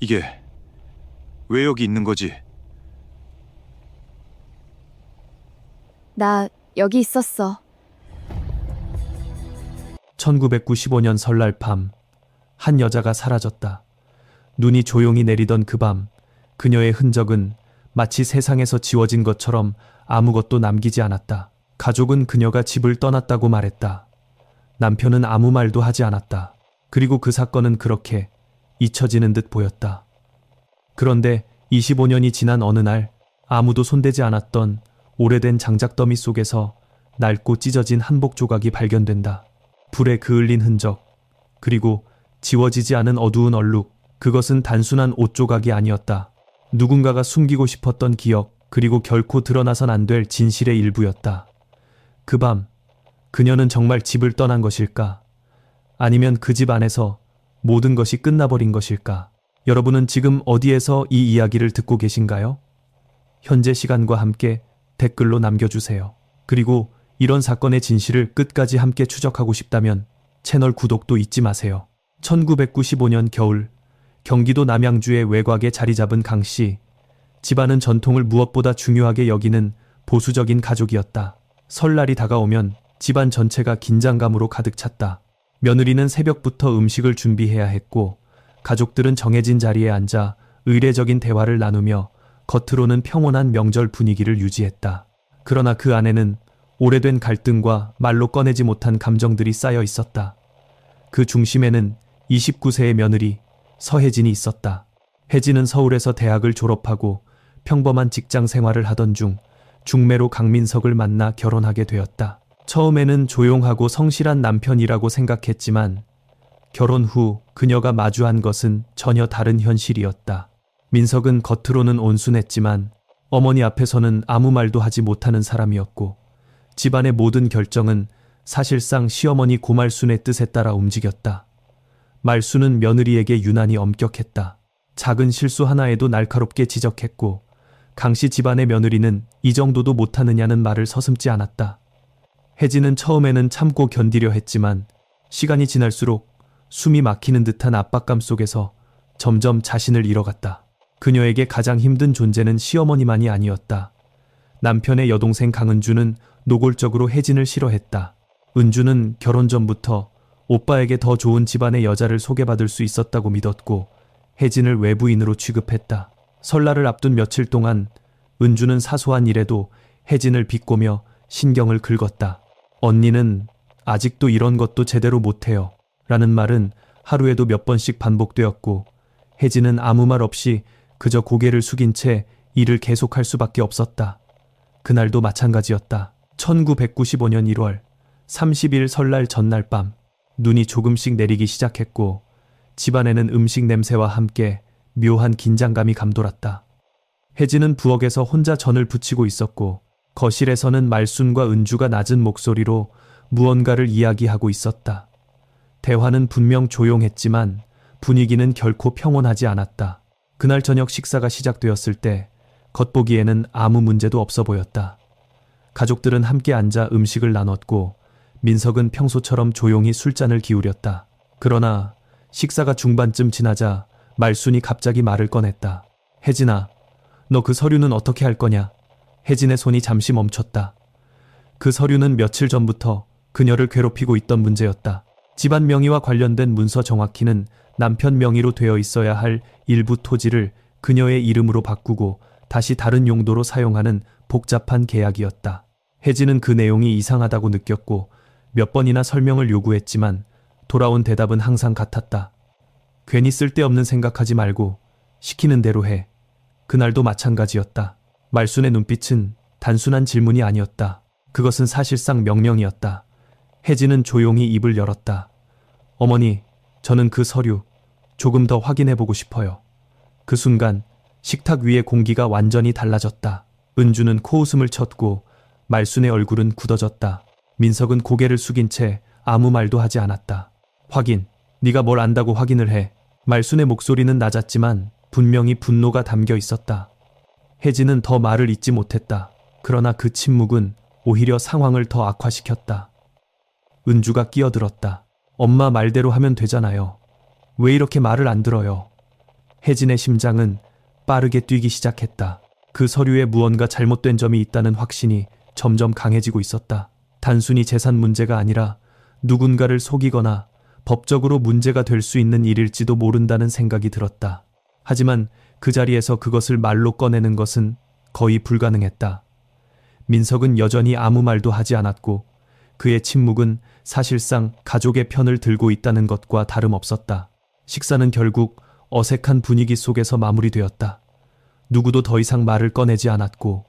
이게 왜 여기 있는 거지? 나 여기 있었어. 1995년 설날 밤, 한 여자가 사라졌다. 눈이 조용히 내리던 그 밤, 그녀의 흔적은 마치 세상에서 지워진 것처럼 아무것도 남기지 않았다. 가족은 그녀가 집을 떠났다고 말했다. 남편은 아무 말도 하지 않았다. 그리고 그 사건은 그렇게 잊혀지는 듯 보였다. 그런데 25년이 지난 어느 날, 아무도 손대지 않았던 오래된 장작더미 속에서 낡고 찢어진 한복 조각이 발견된다. 불에 그을린 흔적, 그리고 지워지지 않은 어두운 얼룩. 그것은 단순한 옷 조각이 아니었다. 누군가가 숨기고 싶었던 기억, 그리고 결코 드러나선 안 될 진실의 일부였다. 그 밤, 그녀는 정말 집을 떠난 것일까? 아니면 그 집 안에서 모든 것이 끝나버린 것일까? 여러분은 지금 어디에서 이 이야기를 듣고 계신가요? 현재 시간과 함께 댓글로 남겨주세요. 그리고 이런 사건의 진실을 끝까지 함께 추적하고 싶다면 채널 구독도 잊지 마세요. 1995년 겨울, 경기도 남양주의 외곽에 자리 잡은 강 씨. 집안은 전통을 무엇보다 중요하게 여기는 보수적인 가족이었다. 설날이 다가오면 집안 전체가 긴장감으로 가득 찼다. 며느리는 새벽부터 음식을 준비해야 했고, 가족들은 정해진 자리에 앉아 의례적인 대화를 나누며 겉으로는 평온한 명절 분위기를 유지했다. 그러나 그 안에는 오래된 갈등과 말로 꺼내지 못한 감정들이 쌓여 있었다. 그 중심에는 29세의 며느리 서혜진이 있었다. 혜진은 서울에서 대학을 졸업하고 평범한 직장 생활을 하던 중 중매로 강민석을 만나 결혼하게 되었다. 처음에는 조용하고 성실한 남편이라고 생각했지만 결혼 후 그녀가 마주한 것은 전혀 다른 현실이었다. 민석은 겉으로는 온순했지만 어머니 앞에서는 아무 말도 하지 못하는 사람이었고, 집안의 모든 결정은 사실상 시어머니 고말순의 뜻에 따라 움직였다. 말순은 며느리에게 유난히 엄격했다. 작은 실수 하나에도 날카롭게 지적했고, 강씨 집안의 며느리는 이 정도도 못하느냐는 말을 서슴지 않았다. 혜진은 처음에는 참고 견디려 했지만 시간이 지날수록 숨이 막히는 듯한 압박감 속에서 점점 자신을 잃어갔다. 그녀에게 가장 힘든 존재는 시어머니만이 아니었다. 남편의 여동생 강은주는 노골적으로 혜진을 싫어했다. 은주는 결혼 전부터 오빠에게 더 좋은 집안의 여자를 소개받을 수 있었다고 믿었고, 혜진을 외부인으로 취급했다. 설날을 앞둔 며칠 동안 은주는 사소한 일에도 혜진을 비꼬며 신경을 긁었다. 언니는 아직도 이런 것도 제대로 못해요. 라는 말은 하루에도 몇 번씩 반복되었고, 혜진은 아무 말 없이 그저 고개를 숙인 채 일을 계속할 수밖에 없었다. 그날도 마찬가지였다. 1995년 1월 30일 설날 전날 밤, 눈이 조금씩 내리기 시작했고, 집안에는 음식 냄새와 함께 묘한 긴장감이 감돌았다. 혜진은 부엌에서 혼자 전을 부치고 있었고, 거실에서는 말순과 은주가 낮은 목소리로 무언가를 이야기하고 있었다. 대화는 분명 조용했지만 분위기는 결코 평온하지 않았다. 그날 저녁 식사가 시작되었을 때 겉보기에는 아무 문제도 없어 보였다. 가족들은 함께 앉아 음식을 나눴고, 민석은 평소처럼 조용히 술잔을 기울였다. 그러나 식사가 중반쯤 지나자 말순이 갑자기 말을 꺼냈다. 혜진아, 너 그 서류는 어떻게 할 거냐? 혜진의 손이 잠시 멈췄다. 그 서류는 며칠 전부터 그녀를 괴롭히고 있던 문제였다. 집안 명의와 관련된 문서, 정확히는 남편 명의로 되어 있어야 할 일부 토지를 그녀의 이름으로 바꾸고 다시 다른 용도로 사용하는 복잡한 계약이었다. 혜진은 그 내용이 이상하다고 느꼈고 몇 번이나 설명을 요구했지만 돌아온 대답은 항상 같았다. 괜히 쓸데없는 생각하지 말고 시키는 대로 해. 그날도 마찬가지였다. 말순의 눈빛은 단순한 질문이 아니었다. 그것은 사실상 명령이었다. 혜진은 조용히 입을 열었다. 어머니, 저는 그 서류 조금 더 확인해보고 싶어요. 그 순간 식탁 위의 공기가 완전히 달라졌다. 은주는 코웃음을 쳤고 말순의 얼굴은 굳어졌다. 민석은 고개를 숙인 채 아무 말도 하지 않았다. 확인, 네가 뭘 안다고 확인을 해. 말순의 목소리는 낮았지만 분명히 분노가 담겨 있었다. 혜진은 더 말을 잇지 못했다. 그러나 그 침묵은 오히려 상황을 더 악화시켰다. 은주가 끼어들었다. 엄마 말대로 하면 되잖아요. 왜 이렇게 말을 안 들어요? 혜진의 심장은 빠르게 뛰기 시작했다. 그 서류에 무언가 잘못된 점이 있다는 확신이 점점 강해지고 있었다. 단순히 재산 문제가 아니라 누군가를 속이거나 법적으로 문제가 될 수 있는 일일지도 모른다는 생각이 들었다. 하지만 그 자리에서 그것을 말로 꺼내는 것은 거의 불가능했다. 민석은 여전히 아무 말도 하지 않았고 그의 침묵은 사실상 가족의 편을 들고 있다는 것과 다름없었다. 식사는 결국 어색한 분위기 속에서 마무리되었다. 누구도 더 이상 말을 꺼내지 않았고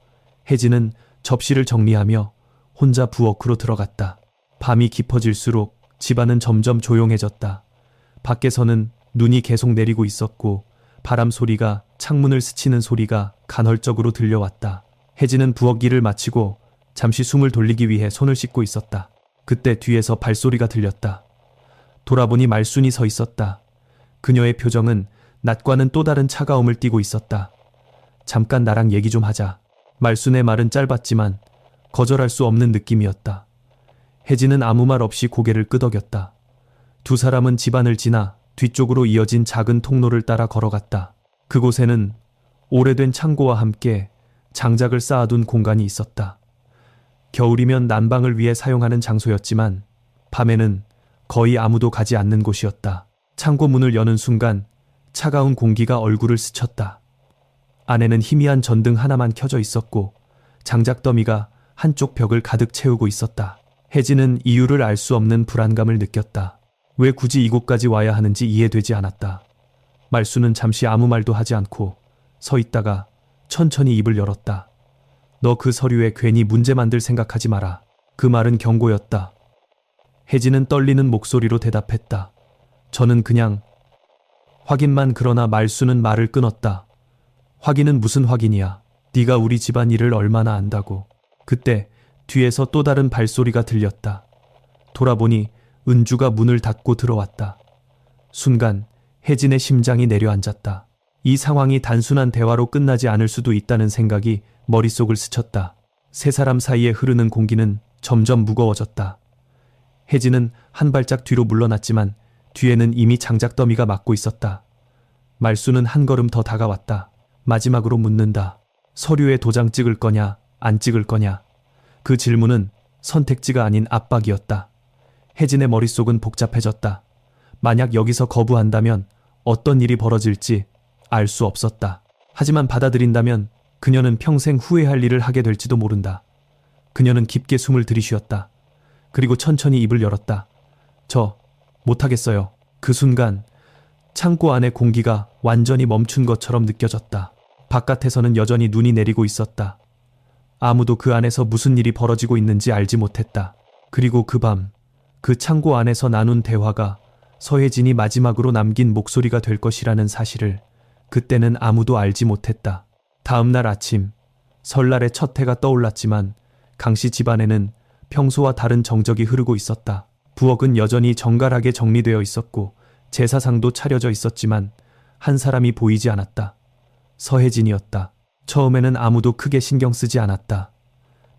혜진은 접시를 정리하며 혼자 부엌으로 들어갔다. 밤이 깊어질수록 집안은 점점 조용해졌다. 밖에서는 눈이 계속 내리고 있었고 바람 소리가 창문을 스치는 소리가 간헐적으로 들려왔다. 혜진은 부엌 일을 마치고 잠시 숨을 돌리기 위해 손을 씻고 있었다. 그때 뒤에서 발소리가 들렸다. 돌아보니 말순이 서 있었다. 그녀의 표정은 낮과는 또 다른 차가움을 띠고 있었다. 잠깐 나랑 얘기 좀 하자. 말순의 말은 짧았지만 거절할 수 없는 느낌이었다. 혜진은 아무 말 없이 고개를 끄덕였다. 두 사람은 집안을 지나 뒤쪽으로 이어진 작은 통로를 따라 걸어갔다. 그곳에는 오래된 창고와 함께 장작을 쌓아둔 공간이 있었다. 겨울이면 난방을 위해 사용하는 장소였지만 밤에는 거의 아무도 가지 않는 곳이었다. 창고 문을 여는 순간 차가운 공기가 얼굴을 스쳤다. 안에는 희미한 전등 하나만 켜져 있었고 장작더미가 한쪽 벽을 가득 채우고 있었다. 혜진은 이유를 알 수 없는 불안감을 느꼈다. 왜 굳이 이곳까지 와야 하는지 이해되지 않았다. 말수는 잠시 아무 말도 하지 않고 서 있다가 천천히 입을 열었다. 너 그 서류에 괜히 문제 만들 생각하지 마라. 그 말은 경고였다. 혜진은 떨리는 목소리로 대답했다. 저는 그냥 확인만. 그러나 말수는 말을 끊었다. 확인은 무슨 확인이야. 네가 우리 집안 일을 얼마나 안다고. 그때 뒤에서 또 다른 발소리가 들렸다. 돌아보니 은주가 문을 닫고 들어왔다. 순간 혜진의 심장이 내려앉았다. 이 상황이 단순한 대화로 끝나지 않을 수도 있다는 생각이 머릿속을 스쳤다. 세 사람 사이에 흐르는 공기는 점점 무거워졌다. 혜진은 한 발짝 뒤로 물러났지만 뒤에는 이미 장작더미가 막고 있었다. 말수는 한 걸음 더 다가왔다. 마지막으로 묻는다. 서류에 도장 찍을 거냐, 안 찍을 거냐. 그 질문은 선택지가 아닌 압박이었다. 혜진의 머릿속은 복잡해졌다. 만약 여기서 거부한다면 어떤 일이 벌어질지 알 수 없었다. 하지만 받아들인다면 그녀는 평생 후회할 일을 하게 될지도 모른다. 그녀는 깊게 숨을 들이쉬었다. 그리고 천천히 입을 열었다. 저 못하겠어요. 그 순간 창고 안의 공기가 완전히 멈춘 것처럼 느껴졌다. 바깥에서는 여전히 눈이 내리고 있었다. 아무도 그 안에서 무슨 일이 벌어지고 있는지 알지 못했다. 그리고 그 밤, 그 창고 안에서 나눈 대화가 서혜진이 마지막으로 남긴 목소리가 될 것이라는 사실을 그때는 아무도 알지 못했다. 다음 날 아침, 설날의 첫 해가 떠올랐지만 강씨 집안에는 평소와 다른 정적이 흐르고 있었다. 부엌은 여전히 정갈하게 정리되어 있었고 제사상도 차려져 있었지만 한 사람이 보이지 않았다. 서혜진이었다. 처음에는 아무도 크게 신경 쓰지 않았다.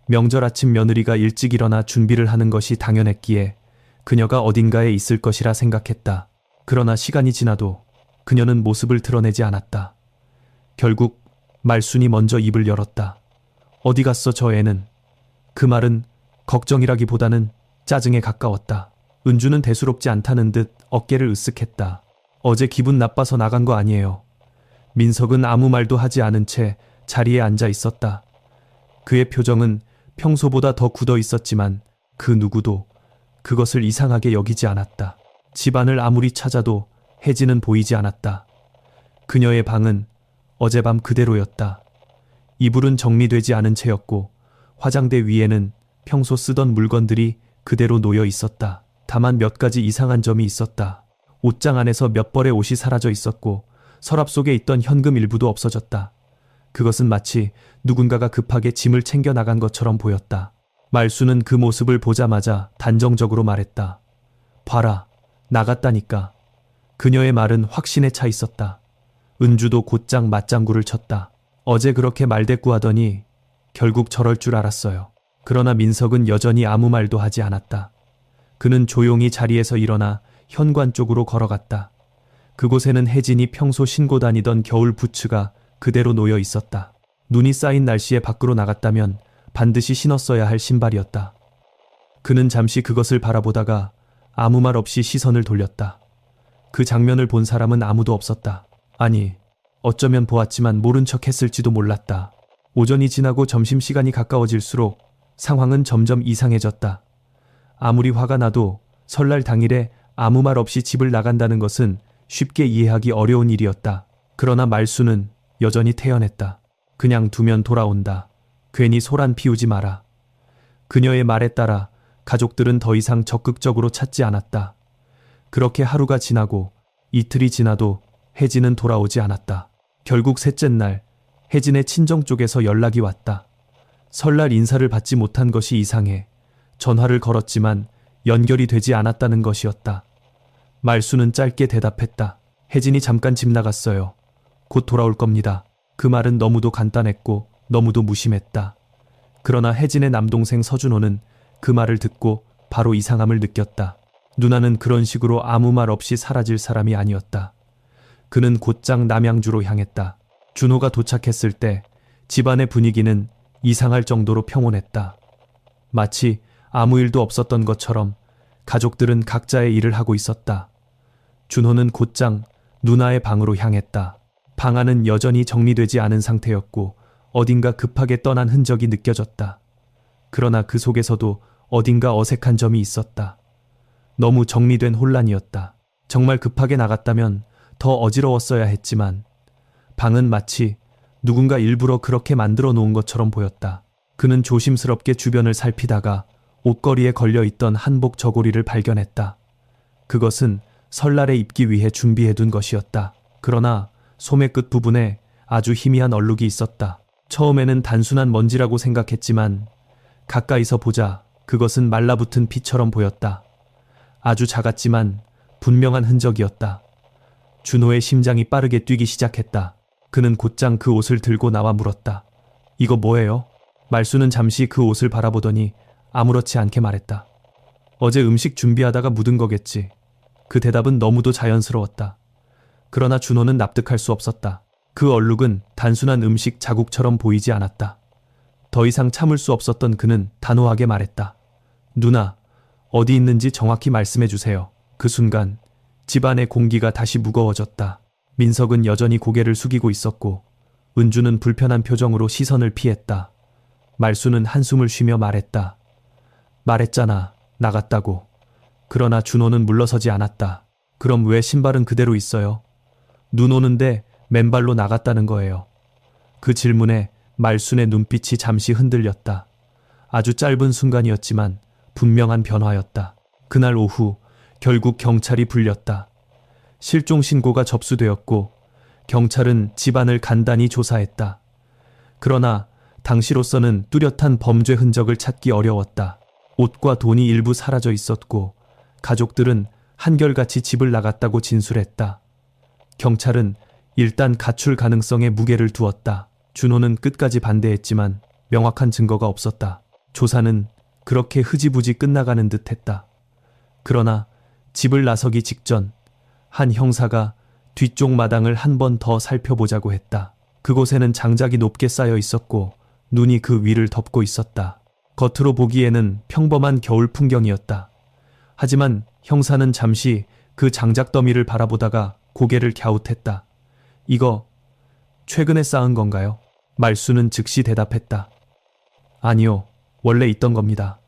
명절 아침 며느리가 일찍 일어나 준비를 하는 것이 당연했기에 그녀가 어딘가에 있을 것이라 생각했다. 그러나 시간이 지나도 그녀는 모습을 드러내지 않았다. 결국 말순이 먼저 입을 열었다. 어디 갔어 저 애는? 그 말은 걱정이라기보다는 짜증에 가까웠다. 은주는 대수롭지 않다는 듯 어깨를 으쓱했다. 어제 기분 나빠서 나간 거 아니에요. 민석은 아무 말도 하지 않은 채 자리에 앉아 있었다. 그의 표정은 평소보다 더 굳어 있었지만 그 누구도 그것을 이상하게 여기지 않았다. 집안을 아무리 찾아도 혜진은 보이지 않았다. 그녀의 방은 어젯밤 그대로였다. 이불은 정리되지 않은 채였고 화장대 위에는 평소 쓰던 물건들이 그대로 놓여 있었다. 다만 몇 가지 이상한 점이 있었다. 옷장 안에서 몇 벌의 옷이 사라져 있었고 서랍 속에 있던 현금 일부도 없어졌다. 그것은 마치 누군가가 급하게 짐을 챙겨 나간 것처럼 보였다. 말수는 그 모습을 보자마자 단정적으로 말했다. 봐라, 나갔다니까. 그녀의 말은 확신에 차 있었다. 은주도 곧장 맞장구를 쳤다. 어제 그렇게 말대꾸하더니 결국 저럴 줄 알았어요. 그러나 민석은 여전히 아무 말도 하지 않았다. 그는 조용히 자리에서 일어나 현관 쪽으로 걸어갔다. 그곳에는 혜진이 평소 신고 다니던 겨울 부츠가 그대로 놓여 있었다. 눈이 쌓인 날씨에 밖으로 나갔다면 반드시 신었어야 할 신발이었다. 그는 잠시 그것을 바라보다가 아무 말 없이 시선을 돌렸다. 그 장면을 본 사람은 아무도 없었다. 아니, 어쩌면 보았지만 모른 척 했을지도 몰랐다. 오전이 지나고 점심시간이 가까워질수록 상황은 점점 이상해졌다. 아무리 화가 나도 설날 당일에 아무 말 없이 집을 나간다는 것은 쉽게 이해하기 어려운 일이었다. 그러나 말수는 여전히 태연했다. 그냥 두면 돌아온다. 괜히 소란 피우지 마라. 그녀의 말에 따라 가족들은 더 이상 적극적으로 찾지 않았다. 그렇게 하루가 지나고 이틀이 지나도 혜진은 돌아오지 않았다. 결국 셋째 날 혜진의 친정 쪽에서 연락이 왔다. 설날 인사를 받지 못한 것이 이상해 전화를 걸었지만 연결이 되지 않았다는 것이었다. 말수는 짧게 대답했다. 혜진이 잠깐 집 나갔어요. 곧 돌아올 겁니다. 그 말은 너무도 간단했고 너무도 무심했다. 그러나 혜진의 남동생 서준호는 그 말을 듣고 바로 이상함을 느꼈다. 누나는 그런 식으로 아무 말 없이 사라질 사람이 아니었다. 그는 곧장 남양주로 향했다. 준호가 도착했을 때 집안의 분위기는 이상할 정도로 평온했다. 마치 아무 일도 없었던 것처럼 가족들은 각자의 일을 하고 있었다. 준호는 곧장 누나의 방으로 향했다. 방 안은 여전히 정리되지 않은 상태였고 어딘가 급하게 떠난 흔적이 느껴졌다. 그러나 그 속에서도 어딘가 어색한 점이 있었다. 너무 정리된 혼란이었다. 정말 급하게 나갔다면 더 어지러웠어야 했지만 방은 마치 누군가 일부러 그렇게 만들어 놓은 것처럼 보였다. 그는 조심스럽게 주변을 살피다가 옷걸이에 걸려있던 한복 저고리를 발견했다. 그것은 설날에 입기 위해 준비해둔 것이었다. 그러나 소매 끝 부분에 아주 희미한 얼룩이 있었다. 처음에는 단순한 먼지라고 생각했지만 가까이서 보자 그것은 말라붙은 피처럼 보였다. 아주 작았지만 분명한 흔적이었다. 준호의 심장이 빠르게 뛰기 시작했다. 그는 곧장 그 옷을 들고 나와 물었다. 이거 뭐예요? 말수는 잠시 그 옷을 바라보더니 아무렇지 않게 말했다. 어제 음식 준비하다가 묻은 거겠지. 그 대답은 너무도 자연스러웠다. 그러나 준호는 납득할 수 없었다. 그 얼룩은 단순한 음식 자국처럼 보이지 않았다. 더 이상 참을 수 없었던 그는 단호하게 말했다. 누나, 어디 있는지 정확히 말씀해 주세요. 그 순간 집안의 공기가 다시 무거워졌다. 민석은 여전히 고개를 숙이고 있었고 은주는 불편한 표정으로 시선을 피했다. 말수는 한숨을 쉬며 말했다. 말했잖아, 나갔다고. 그러나 준호는 물러서지 않았다. 그럼 왜 신발은 그대로 있어요? 눈 오는데 맨발로 나갔다는 거예요. 그 질문에 말순의 눈빛이 잠시 흔들렸다. 아주 짧은 순간이었지만 분명한 변화였다. 그날 오후 결국 경찰이 불렸다. 실종 신고가 접수되었고 경찰은 집안을 간단히 조사했다. 그러나 당시로서는 뚜렷한 범죄 흔적을 찾기 어려웠다. 옷과 돈이 일부 사라져 있었고 가족들은 한결같이 집을 나갔다고 진술했다. 경찰은 일단 가출 가능성에 무게를 두었다. 준호는 끝까지 반대했지만 명확한 증거가 없었다. 조사는 그렇게 흐지부지 끝나가는 듯 했다. 그러나 집을 나서기 직전 한 형사가 뒤쪽 마당을 한 번 더 살펴보자고 했다. 그곳에는 장작이 높게 쌓여 있었고 눈이 그 위를 덮고 있었다. 겉으로 보기에는 평범한 겨울 풍경이었다. 하지만 형사는 잠시 그 장작 더미를 바라보다가 고개를 갸웃했다. 이거 최근에 쌓은 건가요? 말수는 즉시 대답했다. 아니요, 원래 있던 겁니다.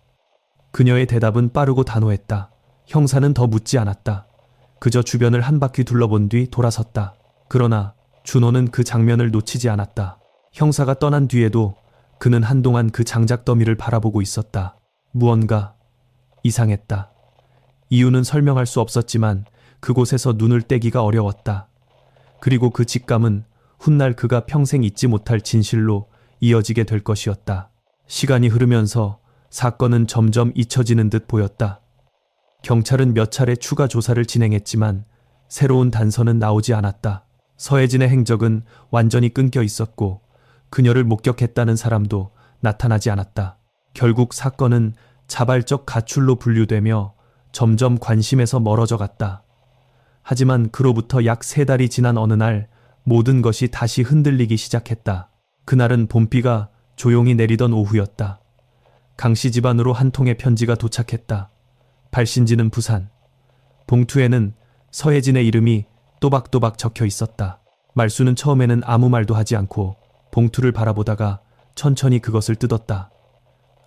그녀의 대답은 빠르고 단호했다. 형사는 더 묻지 않았다. 그저 주변을 한 바퀴 둘러본 뒤 돌아섰다. 그러나 준호는 그 장면을 놓치지 않았다. 형사가 떠난 뒤에도 그는 한동안 그 장작 더미를 바라보고 있었다. 무언가 이상했다. 이유는 설명할 수 없었지만 그곳에서 눈을 떼기가 어려웠다. 그리고 그 직감은 훗날 그가 평생 잊지 못할 진실로 이어지게 될 것이었다. 시간이 흐르면서 사건은 점점 잊혀지는 듯 보였다. 경찰은 몇 차례 추가 조사를 진행했지만 새로운 단서는 나오지 않았다. 서혜진의 행적은 완전히 끊겨 있었고 그녀를 목격했다는 사람도 나타나지 않았다. 결국 사건은 자발적 가출로 분류되며 점점 관심에서 멀어져 갔다. 하지만 그로부터 약 3달이 지난 어느 날 모든 것이 다시 흔들리기 시작했다. 그날은 봄비가 조용히 내리던 오후였다. 강씨 집안으로 한 통의 편지가 도착했다. 발신지는 부산. 봉투에는 서혜진의 이름이 또박또박 적혀 있었다. 말수는 처음에는 아무 말도 하지 않고 봉투를 바라보다가 천천히 그것을 뜯었다.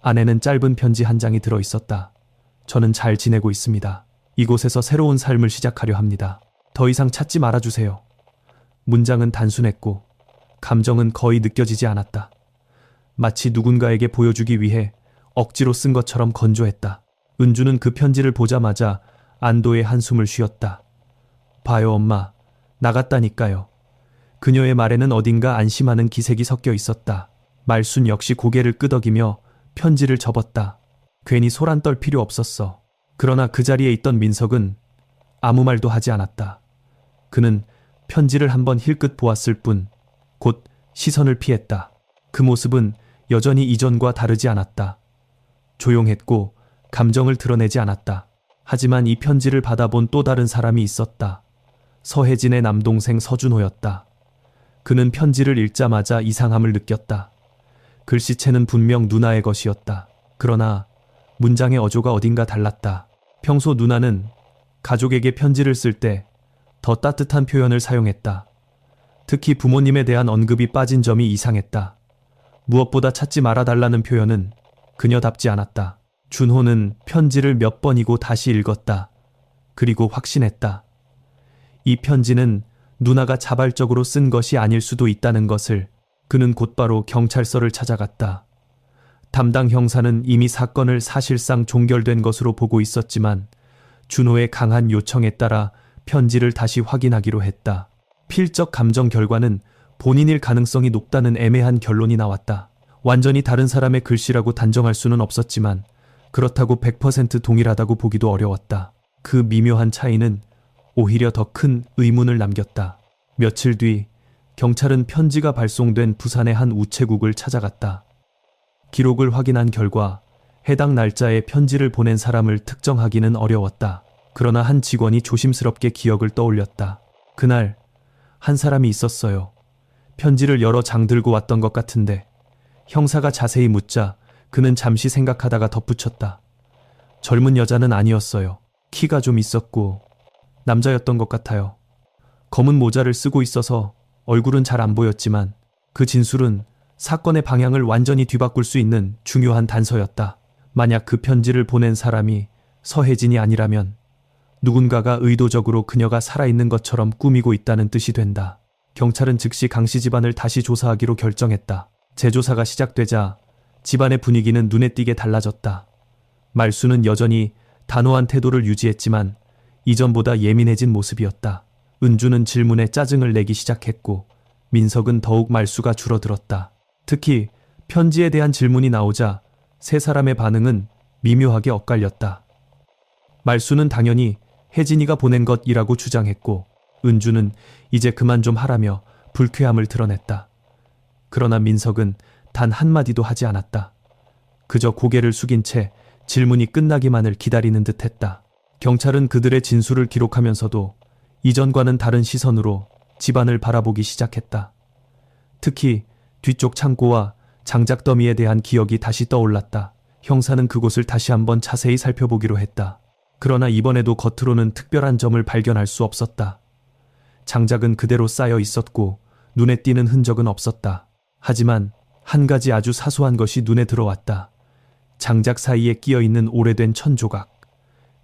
안에는 짧은 편지 한 장이 들어 있었다. 저는 잘 지내고 있습니다. 이곳에서 새로운 삶을 시작하려 합니다. 더 이상 찾지 말아주세요. 문장은 단순했고 감정은 거의 느껴지지 않았다. 마치 누군가에게 보여주기 위해 억지로 쓴 것처럼 건조했다. 은주는 그 편지를 보자마자 안도의 한숨을 쉬었다. 봐요 엄마, 나갔다니까요. 그녀의 말에는 어딘가 안심하는 기색이 섞여 있었다. 말순 역시 고개를 끄덕이며 편지를 접었다. 괜히 소란 떨 필요 없었어. 그러나 그 자리에 있던 민석은 아무 말도 하지 않았다. 그는 편지를 한번 힐끗 보았을 뿐 곧 시선을 피했다. 그 모습은 여전히 이전과 다르지 않았다. 조용했고 감정을 드러내지 않았다. 하지만 이 편지를 받아본 또 다른 사람이 있었다. 서혜진의 남동생 서준호였다. 그는 편지를 읽자마자 이상함을 느꼈다. 글씨체는 분명 누나의 것이었다. 그러나 문장의 어조가 어딘가 달랐다. 평소 누나는 가족에게 편지를 쓸 때 더 따뜻한 표현을 사용했다. 특히 부모님에 대한 언급이 빠진 점이 이상했다. 무엇보다 찾지 말아달라는 표현은 그녀답지 않았다. 준호는 편지를 몇 번이고 다시 읽었다. 그리고 확신했다. 이 편지는 누나가 자발적으로 쓴 것이 아닐 수도 있다는 것을. 그는 곧바로 경찰서를 찾아갔다. 담당 형사는 이미 사건을 사실상 종결된 것으로 보고 있었지만 준호의 강한 요청에 따라 편지를 다시 확인하기로 했다. 필적 감정 결과는 본인일 가능성이 높다는 애매한 결론이 나왔다. 완전히 다른 사람의 글씨라고 단정할 수는 없었지만 그렇다고 100% 동일하다고 보기도 어려웠다. 그 미묘한 차이는 오히려 더 큰 의문을 남겼다. 며칠 뒤 경찰은 편지가 발송된 부산의 한 우체국을 찾아갔다. 기록을 확인한 결과 해당 날짜에 편지를 보낸 사람을 특정하기는 어려웠다. 그러나 한 직원이 조심스럽게 기억을 떠올렸다. 그날 한 사람이 있었어요. 편지를 여러 장 들고 왔던 것 같은데. 형사가 자세히 묻자 그는 잠시 생각하다가 덧붙였다. 젊은 여자는 아니었어요. 키가 좀 있었고 남자였던 것 같아요. 검은 모자를 쓰고 있어서 얼굴은 잘 안 보였지만 그 진술은 사건의 방향을 완전히 뒤바꿀 수 있는 중요한 단서였다. 만약 그 편지를 보낸 사람이 서혜진이 아니라면 누군가가 의도적으로 그녀가 살아있는 것처럼 꾸미고 있다는 뜻이 된다. 경찰은 즉시 강씨 집안을 다시 조사하기로 결정했다. 재조사가 시작되자 집안의 분위기는 눈에 띄게 달라졌다. 말수는 여전히 단호한 태도를 유지했지만 이전보다 예민해진 모습이었다. 은주는 질문에 짜증을 내기 시작했고 민석은 더욱 말수가 줄어들었다. 특히 편지에 대한 질문이 나오자 세 사람의 반응은 미묘하게 엇갈렸다. 말수는 당연히 혜진이가 보낸 것이라고 주장했고 은주는 이제 그만 좀 하라며 불쾌함을 드러냈다. 그러나 민석은 단 한마디도 하지 않았다. 그저 고개를 숙인 채 질문이 끝나기만을 기다리는 듯했다. 경찰은 그들의 진술을 기록하면서도 이전과는 다른 시선으로 집안을 바라보기 시작했다. 특히 뒤쪽 창고와 장작 더미에 대한 기억이 다시 떠올랐다. 형사는 그곳을 다시 한번 자세히 살펴보기로 했다. 그러나 이번에도 겉으로는 특별한 점을 발견할 수 없었다. 장작은 그대로 쌓여 있었고 눈에 띄는 흔적은 없었다. 하지만 한 가지 아주 사소한 것이 눈에 들어왔다. 장작 사이에 끼어있는 오래된 천조각.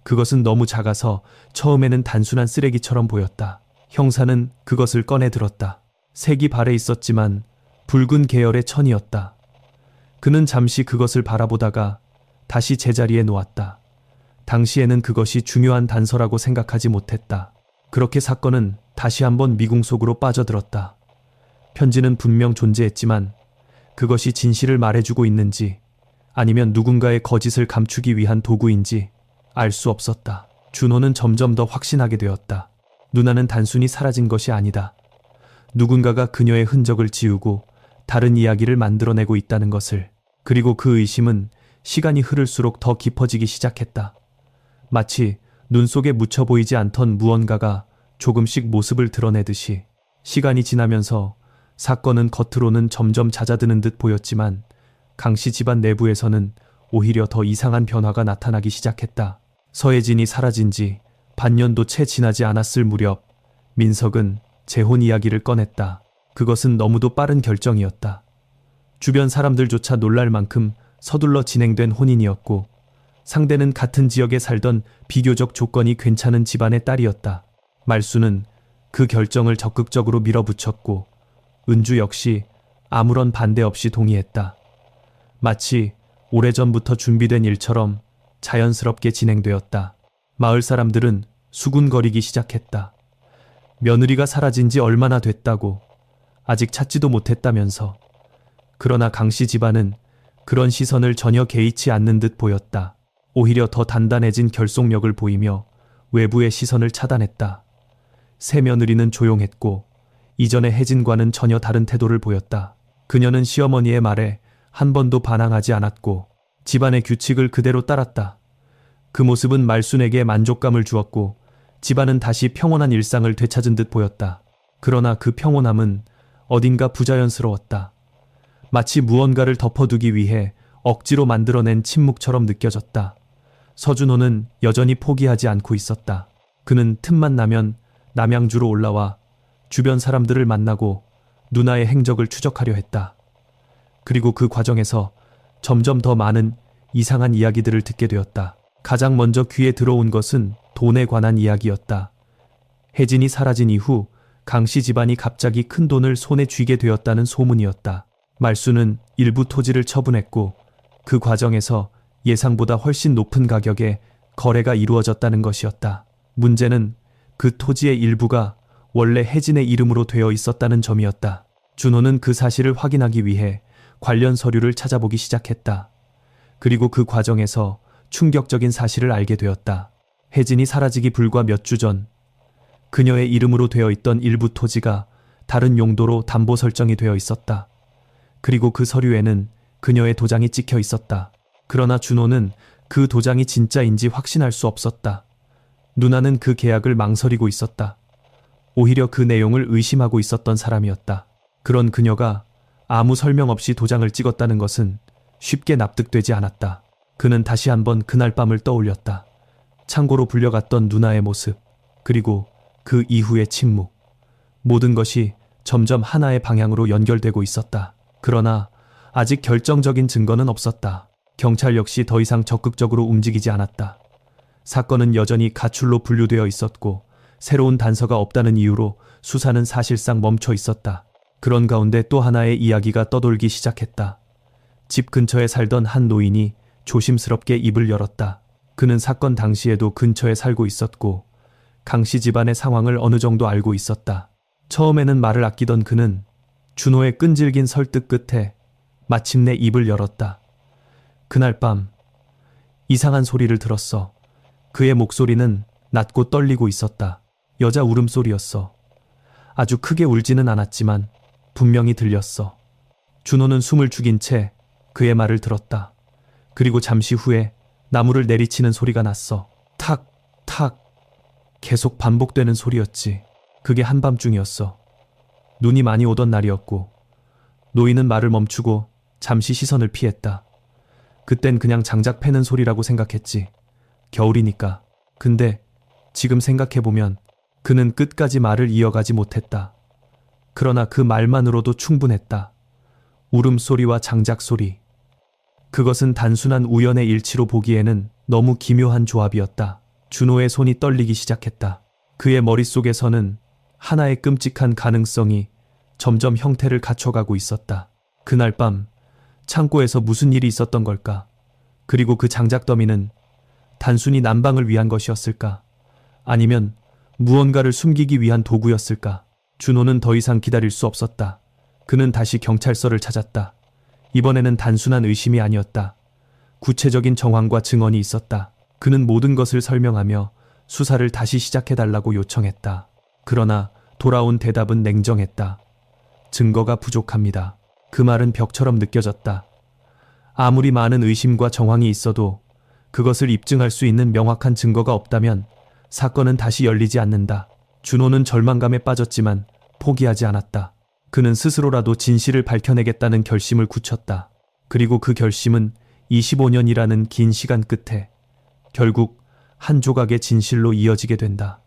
그것은 너무 작아서 처음에는 단순한 쓰레기처럼 보였다. 형사는 그것을 꺼내 들었다. 색이 발해 있었지만 붉은 계열의 천이었다. 그는 잠시 그것을 바라보다가 다시 제자리에 놓았다. 당시에는 그것이 중요한 단서라고 생각하지 못했다. 그렇게 사건은 다시 한번 미궁 속으로 빠져들었다. 편지는 분명 존재했지만 그것이 진실을 말해주고 있는지 아니면 누군가의 거짓을 감추기 위한 도구인지 알 수 없었다. 준호는 점점 더 확신하게 되었다. 누나는 단순히 사라진 것이 아니다. 누군가가 그녀의 흔적을 지우고 다른 이야기를 만들어내고 있다는 것을. 그리고 그 의심은 시간이 흐를수록 더 깊어지기 시작했다. 마치 눈 속에 묻혀 보이지 않던 무언가가 조금씩 모습을 드러내듯이 시간이 지나면서 사건은 겉으로는 점점 잦아드는 듯 보였지만 강씨 집안 내부에서는 오히려 더 이상한 변화가 나타나기 시작했다. 서혜진이 사라진 지 반년도 채 지나지 않았을 무렵 민석은 재혼 이야기를 꺼냈다. 그것은 너무도 빠른 결정이었다. 주변 사람들조차 놀랄 만큼 서둘러 진행된 혼인이었고 상대는 같은 지역에 살던 비교적 조건이 괜찮은 집안의 딸이었다. 말수는 그 결정을 적극적으로 밀어붙였고 은주 역시 아무런 반대 없이 동의했다. 마치 오래전부터 준비된 일처럼 자연스럽게 진행되었다. 마을 사람들은 수군거리기 시작했다. 며느리가 사라진 지 얼마나 됐다고, 아직 찾지도 못했다면서. 그러나 강씨 집안은 그런 시선을 전혀 개의치 않는 듯 보였다. 오히려 더 단단해진 결속력을 보이며 외부의 시선을 차단했다. 새 며느리는 조용했고 이전의 혜진과는 전혀 다른 태도를 보였다. 그녀는 시어머니의 말에 한 번도 반항하지 않았고 집안의 규칙을 그대로 따랐다. 그 모습은 말순에게 만족감을 주었고 집안은 다시 평온한 일상을 되찾은 듯 보였다. 그러나 그 평온함은 어딘가 부자연스러웠다. 마치 무언가를 덮어두기 위해 억지로 만들어낸 침묵처럼 느껴졌다. 서준호는 여전히 포기하지 않고 있었다. 그는 틈만 나면 남양주로 올라와 주변 사람들을 만나고 누나의 행적을 추적하려 했다. 그리고 그 과정에서 점점 더 많은 이상한 이야기들을 듣게 되었다. 가장 먼저 귀에 들어온 것은 돈에 관한 이야기였다. 혜진이 사라진 이후 강씨 집안이 갑자기 큰 돈을 손에 쥐게 되었다는 소문이었다. 말수는 일부 토지를 처분했고 그 과정에서 예상보다 훨씬 높은 가격에 거래가 이루어졌다는 것이었다. 문제는 그 토지의 일부가 원래 혜진의 이름으로 되어 있었다는 점이었다. 준호는 그 사실을 확인하기 위해 관련 서류를 찾아보기 시작했다. 그리고 그 과정에서 충격적인 사실을 알게 되었다. 혜진이 사라지기 불과 몇 주 전 그녀의 이름으로 되어 있던 일부 토지가 다른 용도로 담보 설정이 되어 있었다. 그리고 그 서류에는 그녀의 도장이 찍혀 있었다. 그러나 준호는 그 도장이 진짜인지 확신할 수 없었다. 누나는 그 계약을 망설이고 있었다. 오히려 그 내용을 의심하고 있었던 사람이었다. 그런 그녀가 아무 설명 없이 도장을 찍었다는 것은 쉽게 납득되지 않았다. 그는 다시 한번 그날 밤을 떠올렸다. 창고로 불려갔던 누나의 모습, 그리고 그 이후의 침묵. 모든 것이 점점 하나의 방향으로 연결되고 있었다. 그러나 아직 결정적인 증거는 없었다. 경찰 역시 더 이상 적극적으로 움직이지 않았다. 사건은 여전히 가출로 분류되어 있었고 새로운 단서가 없다는 이유로 수사는 사실상 멈춰 있었다. 그런 가운데 또 하나의 이야기가 떠돌기 시작했다. 집 근처에 살던 한 노인이 조심스럽게 입을 열었다. 그는 사건 당시에도 근처에 살고 있었고 강씨 집안의 상황을 어느 정도 알고 있었다. 처음에는 말을 아끼던 그는 준호의 끈질긴 설득 끝에 마침내 입을 열었다. 그날 밤 이상한 소리를 들었어. 그의 목소리는 낮고 떨리고 있었다. 여자 울음소리였어. 아주 크게 울지는 않았지만 분명히 들렸어. 준호는 숨을 죽인 채 그의 말을 들었다. 그리고 잠시 후에 나무를 내리치는 소리가 났어. 탁, 탁. 계속 반복되는 소리였지. 그게 한밤중이었어. 눈이 많이 오던 날이었고 노인은 말을 멈추고 잠시 시선을 피했다. 그땐 그냥 장작 패는 소리라고 생각했지. 겨울이니까. 근데 지금 생각해보면 그는 끝까지 말을 이어가지 못했다. 그러나 그 말만으로도 충분했다. 울음소리와 장작소리. 그것은 단순한 우연의 일치로 보기에는 너무 기묘한 조합이었다. 준호의 손이 떨리기 시작했다. 그의 머릿속에서는 하나의 끔찍한 가능성이 점점 형태를 갖춰가고 있었다. 그날 밤 창고에서 무슨 일이 있었던 걸까? 그리고 그 장작더미는 단순히 난방을 위한 것이었을까? 아니면 무언가를 숨기기 위한 도구였을까? 준호는 더 이상 기다릴 수 없었다. 그는 다시 경찰서를 찾았다. 이번에는 단순한 의심이 아니었다. 구체적인 정황과 증언이 있었다. 그는 모든 것을 설명하며 수사를 다시 시작해달라고 요청했다. 그러나 돌아온 대답은 냉정했다. 증거가 부족합니다. 그 말은 벽처럼 느껴졌다. 아무리 많은 의심과 정황이 있어도 그것을 입증할 수 있는 명확한 증거가 없다면 사건은 다시 열리지 않는다. 준호는 절망감에 빠졌지만 포기하지 않았다. 그는 스스로라도 진실을 밝혀내겠다는 결심을 굳혔다. 그리고 그 결심은 25년이라는 긴 시간 끝에 결국 한 조각의 진실로 이어지게 된다.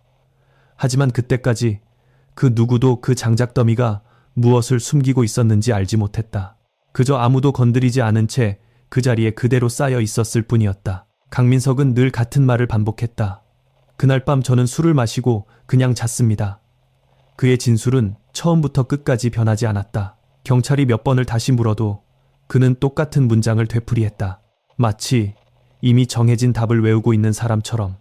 하지만 그때까지 그 누구도 그 장작더미가 무엇을 숨기고 있었는지 알지 못했다. 그저 아무도 건드리지 않은 채 그 자리에 그대로 쌓여 있었을 뿐이었다. 강민석은 늘 같은 말을 반복했다. 그날 밤 저는 술을 마시고 그냥 잤습니다. 그의 진술은 처음부터 끝까지 변하지 않았다. 경찰이 몇 번을 다시 물어도 그는 똑같은 문장을 되풀이했다. 마치 이미 정해진 답을 외우고 있는 사람처럼.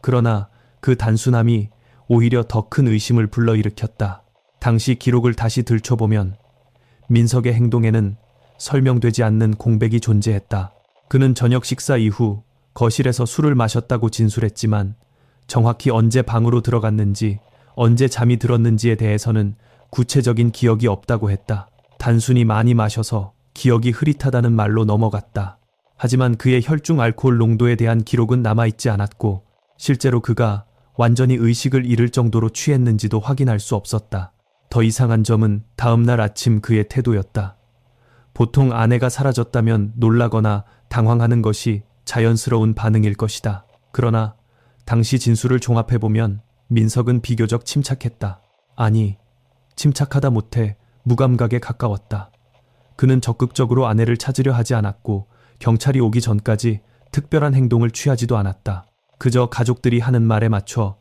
그러나 그 단순함이 오히려 더 큰 의심을 불러일으켰다. 당시 기록을 다시 들춰보면 민석의 행동에는 설명되지 않는 공백이 존재했다. 그는 저녁 식사 이후 거실에서 술을 마셨다고 진술했지만 정확히 언제 방으로 들어갔는지, 언제 잠이 들었는지에 대해서는 구체적인 기억이 없다고 했다. 단순히 많이 마셔서 기억이 흐릿하다는 말로 넘어갔다. 하지만 그의 혈중 알코올 농도에 대한 기록은 남아있지 않았고 실제로 그가 완전히 의식을 잃을 정도로 취했는지도 확인할 수 없었다. 더 이상한 점은 다음날 아침 그의 태도였다. 보통 아내가 사라졌다면 놀라거나 당황하는 것이 자연스러운 반응일 것이다. 그러나 당시 진술을 종합해보면 민석은 비교적 침착했다. 아니, 침착하다 못해 무감각에 가까웠다. 그는 적극적으로 아내를 찾으려 하지 않았고 경찰이 오기 전까지 특별한 행동을 취하지도 않았다. 그저 가족들이 하는 말에 맞춰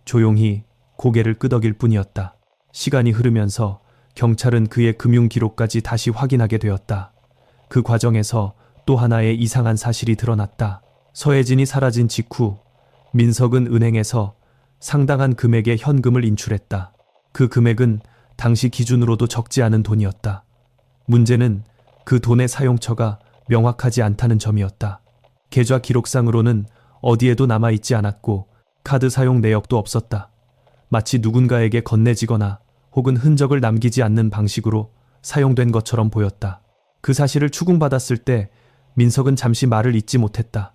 조용히 고개를 끄덕일 뿐이었다. 시간이 흐르면서 경찰은 그의 금융 기록까지 다시 확인하게 되었다. 그 과정에서 또 하나의 이상한 사실이 드러났다. 서혜진이 사라진 직후 민석은 은행에서 상당한 금액의 현금을 인출했다. 그 금액은 당시 기준으로도 적지 않은 돈이었다. 문제는 그 돈의 사용처가 명확하지 않다는 점이었다. 계좌 기록상으로는 어디에도 남아있지 않았고 카드 사용 내역도 없었다. 마치 누군가에게 건네지거나 혹은 흔적을 남기지 않는 방식으로 사용된 것처럼 보였다. 그 사실을 추궁받았을 때 민석은 잠시 말을 잇지 못했다.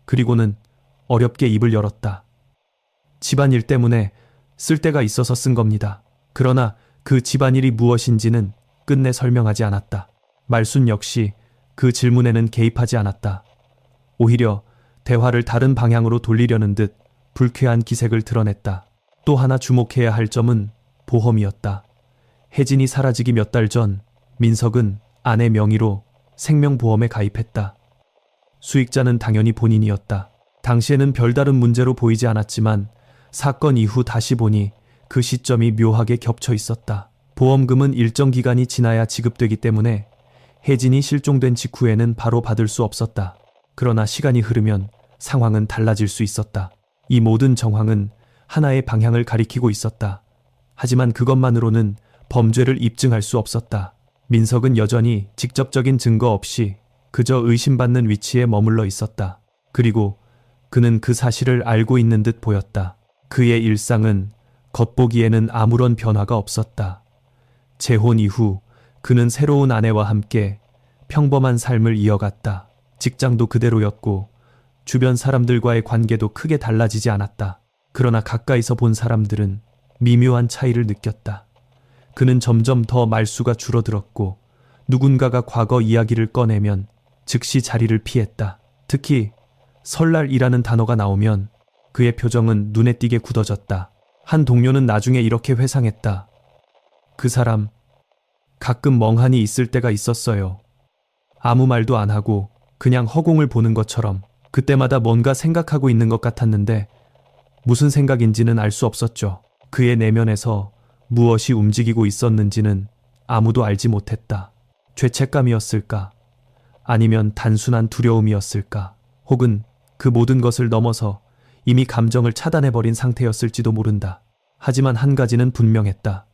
그리고는 어렵게 입을 열었다. 집안일 때문에 쓸 데가 있어서 쓴 겁니다. 그러나 그 집안일이 무엇인지는 끝내 설명하지 않았다. 말순 역시 그 질문에는 개입하지 않았다. 오히려 대화를 다른 방향으로 돌리려는 듯 불쾌한 기색을 드러냈다. 또 하나 주목해야 할 점은 보험이었다. 혜진이 사라지기 몇 달 전 민석은 아내 명의로 생명보험에 가입했다. 수익자는 당연히 본인이었다. 당시에는 별다른 문제로 보이지 않았지만 사건 이후 다시 보니 그 시점이 묘하게 겹쳐 있었다. 보험금은 일정 기간이 지나야 지급되기 때문에 혜진이 실종된 직후에는 바로 받을 수 없었다. 그러나 시간이 흐르면 상황은 달라질 수 있었다. 이 모든 정황은 하나의 방향을 가리키고 있었다. 하지만 그것만으로는 범죄를 입증할 수 없었다. 민석은 여전히 직접적인 증거 없이 그저 의심받는 위치에 머물러 있었다. 그리고 그는 그 사실을 알고 있는 듯 보였다. 그의 일상은 겉보기에는 아무런 변화가 없었다. 재혼 이후 그는 새로운 아내와 함께 평범한 삶을 이어갔다. 직장도 그대로였고 주변 사람들과의 관계도 크게 달라지지 않았다. 그러나 가까이서 본 사람들은 미묘한 차이를 느꼈다. 그는 점점 더 말수가 줄어들었고 누군가가 과거 이야기를 꺼내면 즉시 자리를 피했다. 특히 설날이라는 단어가 나오면 그의 표정은 눈에 띄게 굳어졌다. 한 동료는 나중에 이렇게 회상했다. 그 사람 가끔 멍하니 있을 때가 있었어요. 아무 말도 안 하고 그냥 허공을 보는 것처럼 그때마다 뭔가 생각하고 있는 것 같았는데 무슨 생각인지는 알 수 없었죠. 그의 내면에서 무엇이 움직이고 있었는지는 아무도 알지 못했다. 죄책감이었을까? 아니면 단순한 두려움이었을까? 혹은 그 모든 것을 넘어서 이미 감정을 차단해버린 상태였을지도 모른다. 하지만 한 가지는 분명했다.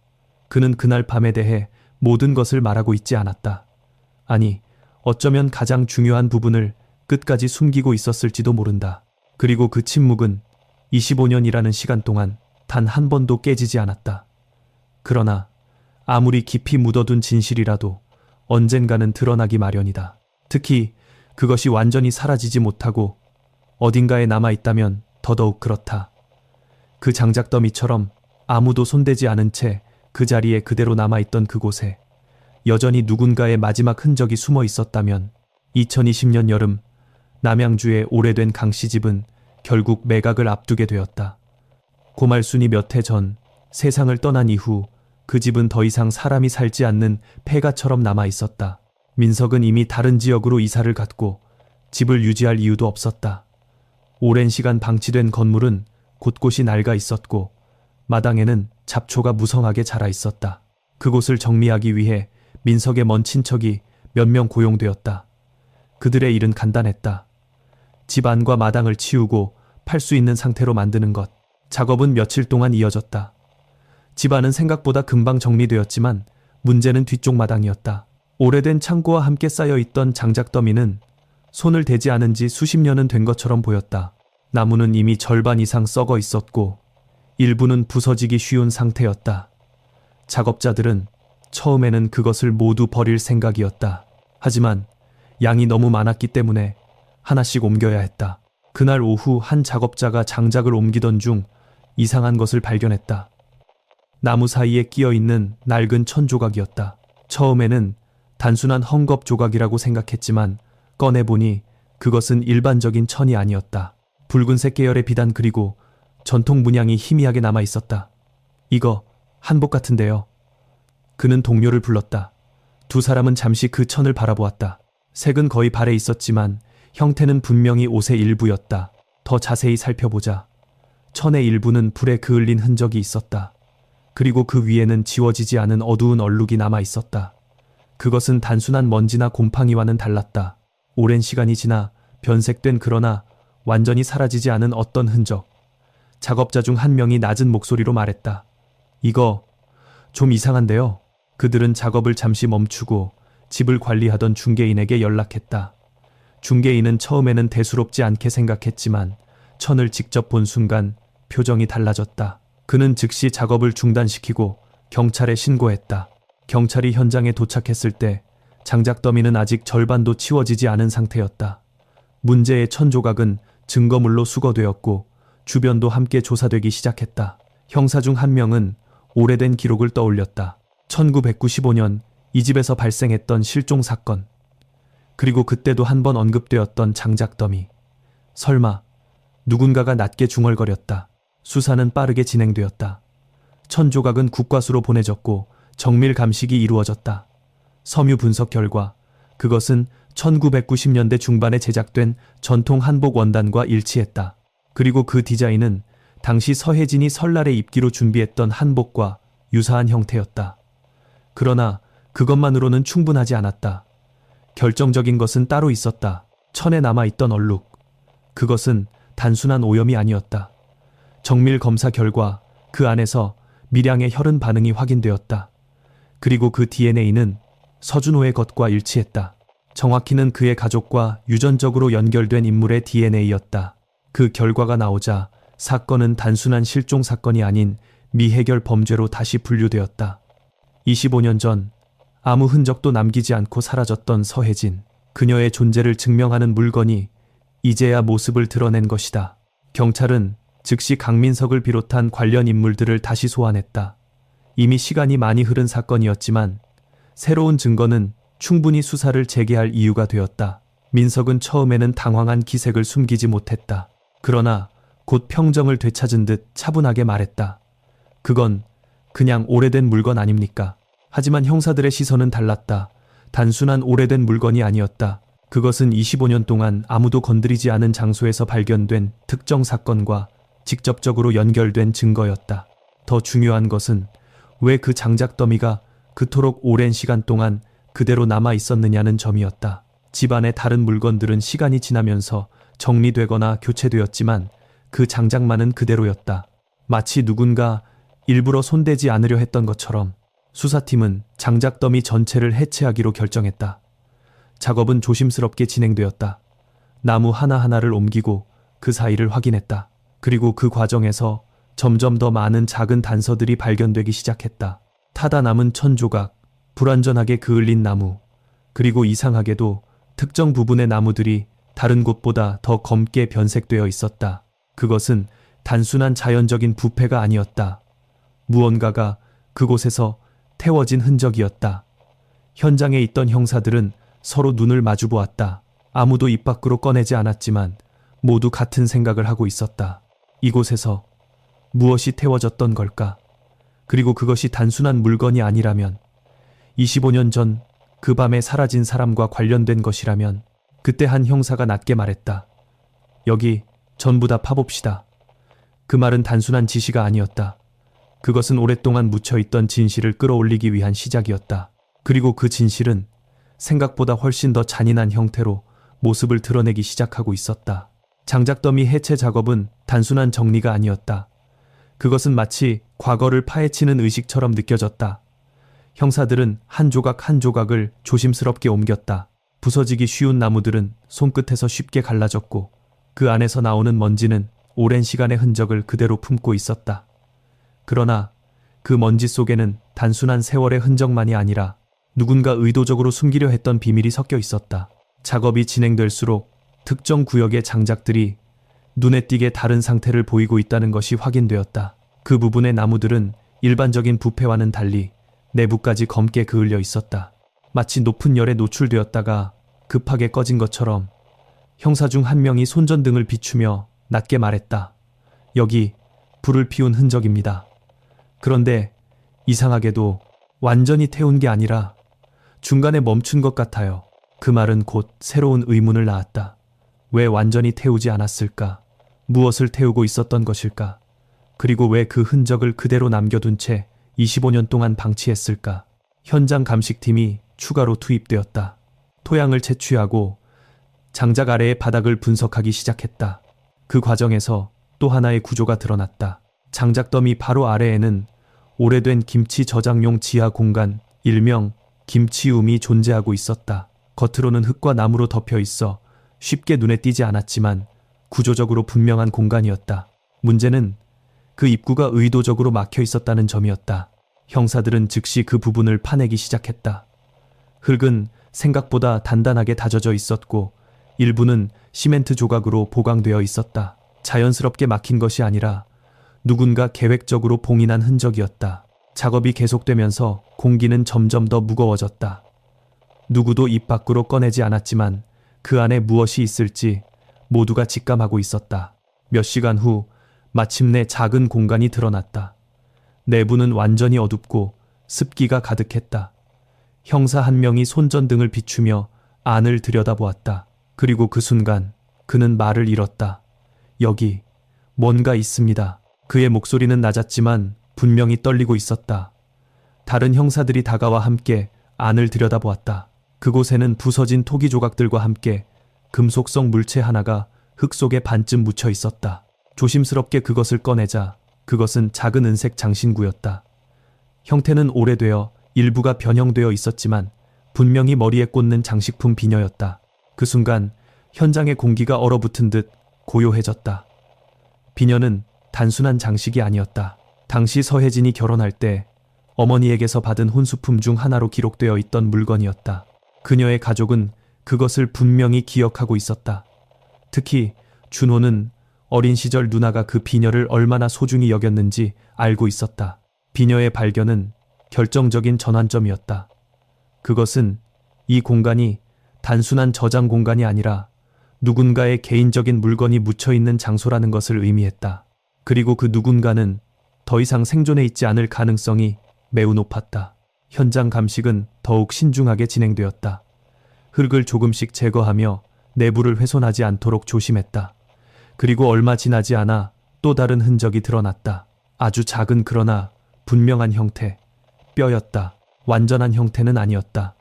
그는 그날 밤에 대해 모든 것을 말하고 있지 않았다. 아니, 어쩌면 가장 중요한 부분을 끝까지 숨기고 있었을지도 모른다. 그리고 그 침묵은 25년이라는 시간 동안 단 한 번도 깨지지 않았다. 그러나 아무리 깊이 묻어둔 진실이라도 언젠가는 드러나기 마련이다. 특히 그것이 완전히 사라지지 못하고 어딘가에 남아있다면 더더욱 그렇다. 그 장작더미처럼 아무도 손대지 않은 채 그 자리에 그대로 남아있던 그곳에 여전히 누군가의 마지막 흔적이 숨어 있었다면 2020년 여름 남양주의 오래된 강씨 집은 결국 매각을 앞두게 되었다. 고말순이 몇 해 전 세상을 떠난 이후 그 집은 더 이상 사람이 살지 않는 폐가처럼 남아 있었다. 민석은 이미 다른 지역으로 이사를 갔고 집을 유지할 이유도 없었다. 오랜 시간 방치된 건물은 곳곳이 낡아 있었고 마당에는 잡초가 무성하게 자라 있었다. 그곳을 정리하기 위해 민석의 먼 친척이 몇 명 고용되었다. 그들의 일은 간단했다. 집 안과 마당을 치우고 팔 수 있는 상태로 만드는 것. 작업은 며칠 동안 이어졌다. 집 안은 생각보다 금방 정리되었지만 문제는 뒤쪽 마당이었다. 오래된 창고와 함께 쌓여있던 장작더미는 손을 대지 않은 지 수십 년은 된 것처럼 보였다. 나무는 이미 절반 이상 썩어 있었고 일부는 부서지기 쉬운 상태였다. 작업자들은 처음에는 그것을 모두 버릴 생각이었다. 하지만 양이 너무 많았기 때문에 하나씩 옮겨야 했다. 그날 오후 한 작업자가 장작을 옮기던 중 이상한 것을 발견했다. 나무 사이에 끼어있는 낡은 천 조각이었다. 처음에는 단순한 헝겊 조각이라고 생각했지만 꺼내보니 그것은 일반적인 천이 아니었다. 붉은색 계열의 비단 그리고 전통 문양이 희미하게 남아 있었다. 이거 한복 같은데요. 그는 동료를 불렀다. 두 사람은 잠시 그 천을 바라보았다. 색은 거의 발에 있었지만 형태는 분명히 옷의 일부였다. 더 자세히 살펴보자 천의 일부는 불에 그을린 흔적이 있었다. 그리고 그 위에는 지워지지 않은 어두운 얼룩이 남아 있었다. 그것은 단순한 먼지나 곰팡이와는 달랐다. 오랜 시간이 지나 변색된 그러나 완전히 사라지지 않은 어떤 흔적. 작업자 중 한 명이 낮은 목소리로 말했다. 이거 좀 이상한데요. 그들은 작업을 잠시 멈추고 집을 관리하던 중개인에게 연락했다. 중개인은 처음에는 대수롭지 않게 생각했지만 천을 직접 본 순간 표정이 달라졌다. 그는 즉시 작업을 중단시키고 경찰에 신고했다. 경찰이 현장에 도착했을 때 장작더미는 아직 절반도 치워지지 않은 상태였다. 문제의 천 조각은 증거물로 수거되었고 주변도 함께 조사되기 시작했다. 형사 중 한 명은 오래된 기록을 떠올렸다. 1995년 이 집에서 발생했던 실종 사건. 그리고 그때도 한 번 언급되었던 장작더미. 설마 누군가가 낮게 중얼거렸다. 수사는 빠르게 진행되었다. 천 조각은 국과수로 보내졌고 정밀 감식이 이루어졌다. 섬유 분석 결과 그것은 1990년대 중반에 제작된 전통 한복 원단과 일치했다. 그리고 그 디자인은 당시 서혜진이 설날에 입기로 준비했던 한복과 유사한 형태였다. 그러나 그것만으로는 충분하지 않았다. 결정적인 것은 따로 있었다. 천에 남아있던 얼룩. 그것은 단순한 오염이 아니었다. 정밀 검사 결과 그 안에서 미량의 혈흔 반응이 확인되었다. 그리고 그 DNA는 서준호의 것과 일치했다. 정확히는 그의 가족과 유전적으로 연결된 인물의 DNA였다. 그 결과가 나오자 사건은 단순한 실종 사건이 아닌 미해결 범죄로 다시 분류되었다. 25년 전 아무 흔적도 남기지 않고 사라졌던 서혜진. 그녀의 존재를 증명하는 물건이 이제야 모습을 드러낸 것이다. 경찰은 즉시 강민석을 비롯한 관련 인물들을 다시 소환했다. 이미 시간이 많이 흐른 사건이었지만 새로운 증거는 충분히 수사를 재개할 이유가 되었다. 민석은 처음에는 당황한 기색을 숨기지 못했다. 그러나 곧 평정을 되찾은 듯 차분하게 말했다. 그건 그냥 오래된 물건 아닙니까? 하지만 형사들의 시선은 달랐다. 단순한 오래된 물건이 아니었다. 그것은 25년 동안 아무도 건드리지 않은 장소에서 발견된 특정 사건과 직접적으로 연결된 증거였다. 더 중요한 것은 왜 그 장작더미가 그토록 오랜 시간 동안 그대로 남아 있었느냐는 점이었다. 집안의 다른 물건들은 시간이 지나면서 정리되거나 교체되었지만 그 장작만은 그대로였다. 마치 누군가 일부러 손대지 않으려 했던 것처럼. 수사팀은 장작더미 전체를 해체하기로 결정했다. 작업은 조심스럽게 진행되었다. 나무 하나하나를 옮기고 그 사이를 확인했다. 그리고 그 과정에서 점점 더 많은 작은 단서들이 발견되기 시작했다. 타다 남은 천 조각, 불완전하게 그을린 나무, 그리고 이상하게도 특정 부분의 나무들이 다른 곳보다 더 검게 변색되어 있었다. 그것은 단순한 자연적인 부패가 아니었다. 무언가가 그곳에서 태워진 흔적이었다. 현장에 있던 형사들은 서로 눈을 마주 보았다. 아무도 입 밖으로 꺼내지 않았지만 모두 같은 생각을 하고 있었다. 이곳에서 무엇이 태워졌던 걸까? 그리고 그것이 단순한 물건이 아니라면, 25년 전 그 밤에 사라진 사람과 관련된 것이라면, 그때 한 형사가 낮게 말했다. 여기 전부 다 파봅시다. 그 말은 단순한 지시가 아니었다. 그것은 오랫동안 묻혀있던 진실을 끌어올리기 위한 시작이었다. 그리고 그 진실은 생각보다 훨씬 더 잔인한 형태로 모습을 드러내기 시작하고 있었다. 장작더미 해체 작업은 단순한 정리가 아니었다. 그것은 마치 과거를 파헤치는 의식처럼 느껴졌다. 형사들은 한 조각 한 조각을 조심스럽게 옮겼다. 부서지기 쉬운 나무들은 손끝에서 쉽게 갈라졌고 그 안에서 나오는 먼지는 오랜 시간의 흔적을 그대로 품고 있었다. 그러나 그 먼지 속에는 단순한 세월의 흔적만이 아니라 누군가 의도적으로 숨기려 했던 비밀이 섞여 있었다. 작업이 진행될수록 특정 구역의 장작들이 눈에 띄게 다른 상태를 보이고 있다는 것이 확인되었다. 그 부분의 나무들은 일반적인 부패와는 달리 내부까지 검게 그을려 있었다. 마치 높은 열에 노출되었다가 급하게 꺼진 것처럼 형사 중 한 명이 손전등을 비추며 낮게 말했다. 여기 불을 피운 흔적입니다. 그런데 이상하게도 완전히 태운 게 아니라 중간에 멈춘 것 같아요. 그 말은 곧 새로운 의문을 낳았다. 왜 완전히 태우지 않았을까? 무엇을 태우고 있었던 것일까? 그리고 왜 그 흔적을 그대로 남겨둔 채 25년 동안 방치했을까? 현장 감식팀이 추가로 투입되었다. 토양을 채취하고 장작 아래의 바닥을 분석하기 시작했다. 그 과정에서 또 하나의 구조가 드러났다. 장작더미 바로 아래에는 오래된 김치 저장용 지하 공간, 일명 김치움이 존재하고 있었다. 겉으로는 흙과 나무로 덮여 있어 쉽게 눈에 띄지 않았지만 구조적으로 분명한 공간이었다. 문제는 그 입구가 의도적으로 막혀 있었다는 점이었다. 형사들은 즉시 그 부분을 파내기 시작했다. 흙은 생각보다 단단하게 다져져 있었고 일부는 시멘트 조각으로 보강되어 있었다. 자연스럽게 막힌 것이 아니라 누군가 계획적으로 봉인한 흔적이었다. 작업이 계속되면서 공기는 점점 더 무거워졌다. 누구도 입 밖으로 꺼내지 않았지만 그 안에 무엇이 있을지 모두가 직감하고 있었다. 몇 시간 후 마침내 작은 공간이 드러났다. 내부는 완전히 어둡고 습기가 가득했다. 형사 한 명이 손전등을 비추며 안을 들여다보았다. 그리고 그 순간 그는 말을 잃었다. 여기 뭔가 있습니다. 그의 목소리는 낮았지만 분명히 떨리고 있었다. 다른 형사들이 다가와 함께 안을 들여다보았다. 그곳에는 부서진 토기 조각들과 함께 금속성 물체 하나가 흙 속에 반쯤 묻혀 있었다. 조심스럽게 그것을 꺼내자 그것은 작은 은색 장신구였다. 형태는 오래되어 일부가 변형되어 있었지만 분명히 머리에 꽂는 장식품 비녀였다. 그 순간 현장의 공기가 얼어붙은 듯 고요해졌다. 비녀는 단순한 장식이 아니었다. 당시 서혜진이 결혼할 때 어머니에게서 받은 혼수품 중 하나로 기록되어 있던 물건이었다. 그녀의 가족은 그것을 분명히 기억하고 있었다. 특히 준호는 어린 시절 누나가 그 비녀를 얼마나 소중히 여겼는지 알고 있었다. 비녀의 발견은 결정적인 전환점이었다. 그것은 이 공간이 단순한 저장 공간이 아니라 누군가의 개인적인 물건이 묻혀있는 장소라는 것을 의미했다. 그리고 그 누군가는 더 이상 생존해 있지 않을 가능성이 매우 높았다. 현장 감식은 더욱 신중하게 진행되었다. 흙을 조금씩 제거하며 내부를 훼손하지 않도록 조심했다. 그리고 얼마 지나지 않아 또 다른 흔적이 드러났다. 아주 작은 그러나 분명한 형태, 뼈였다. 완전한 형태는 아니었다.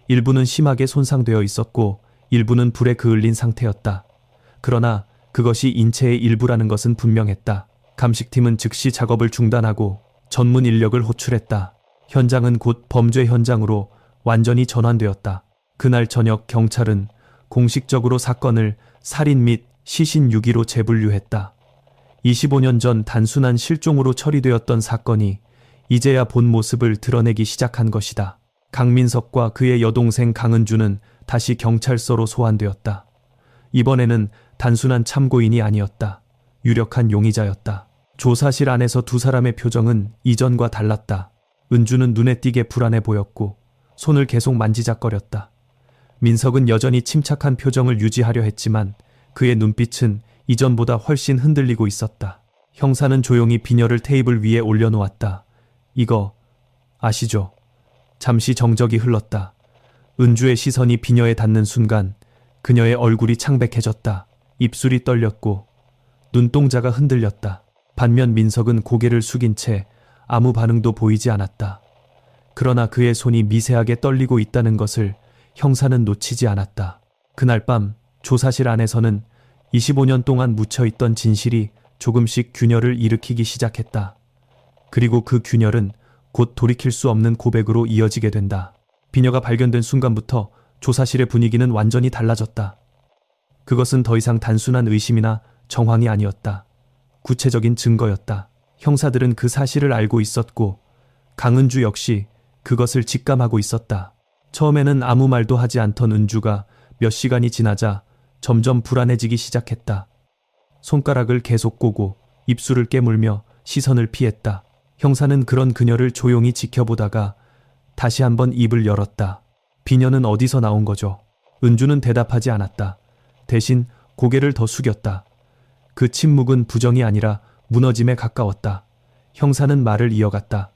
일부는 심하게 손상되어 있었고 일부는 불에 그을린 상태였다. 그러나 그것이 인체의 일부라는 것은 분명했다. 감식팀은 즉시 작업을 중단하고 전문 인력을 호출했다. 현장은 곧 범죄 현장으로 완전히 전환되었다. 그날 저녁 경찰은 공식적으로 사건을 살인 및 시신 유기로 재분류했다. 25년 전 단순한 실종으로 처리되었던 사건이 이제야 본 모습을 드러내기 시작한 것이다. 강민석과 그의 여동생 강은주는 다시 경찰서로 소환되었다. 이번에는 단순한 참고인이 아니었다. 유력한 용의자였다. 조사실 안에서 두 사람의 표정은 이전과 달랐다. 은주는 눈에 띄게 불안해 보였고 손을 계속 만지작거렸다. 민석은 여전히 침착한 표정을 유지하려 했지만 그의 눈빛은 이전보다 훨씬 흔들리고 있었다. 형사는 조용히 비녀를 테이블 위에 올려놓았다. 이거 아시죠? 잠시 정적이 흘렀다. 은주의 시선이 비녀에 닿는 순간 그녀의 얼굴이 창백해졌다. 입술이 떨렸고 눈동자가 흔들렸다. 반면 민석은 고개를 숙인 채 아무 반응도 보이지 않았다. 그러나 그의 손이 미세하게 떨리고 있다는 것을 형사는 놓치지 않았다. 그날 밤 조사실 안에서는 25년 동안 묻혀있던 진실이 조금씩 균열을 일으키기 시작했다. 그리고 그 균열은 곧 돌이킬 수 없는 고백으로 이어지게 된다. 비녀가 발견된 순간부터 조사실의 분위기는 완전히 달라졌다. 그것은 더 이상 단순한 의심이나 정황이 아니었다. 구체적인 증거였다. 형사들은 그 사실을 알고 있었고 강은주 역시 그것을 직감하고 있었다. 처음에는 아무 말도 하지 않던 은주가 몇 시간이 지나자 점점 불안해지기 시작했다. 손가락을 계속 꼬고 입술을 깨물며 시선을 피했다. 형사는 그런 그녀를 조용히 지켜보다가 다시 한번 입을 열었다. 비녀는 어디서 나온 거죠? 은주는 대답하지 않았다. 대신 고개를 더 숙였다. 그 침묵은 부정이 아니라 무너짐에 가까웠다. 형사는 말을 이어갔다.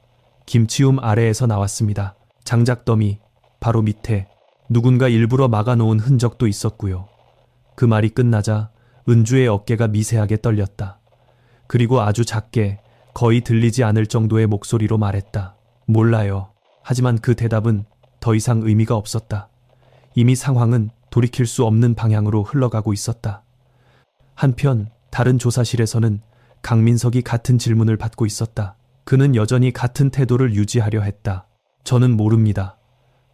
김치움 아래에서 나왔습니다. 장작더미 바로 밑에 누군가 일부러 막아놓은 흔적도 있었고요. 그 말이 끝나자 은주의 어깨가 미세하게 떨렸다. 그리고 아주 작게 거의 들리지 않을 정도의 목소리로 말했다. 몰라요. 하지만 그 대답은 더 이상 의미가 없었다. 이미 상황은 돌이킬 수 없는 방향으로 흘러가고 있었다. 한편 다른 조사실에서는 강민석이 같은 질문을 받고 있었다. 그는 여전히 같은 태도를 유지하려 했다. 저는 모릅니다.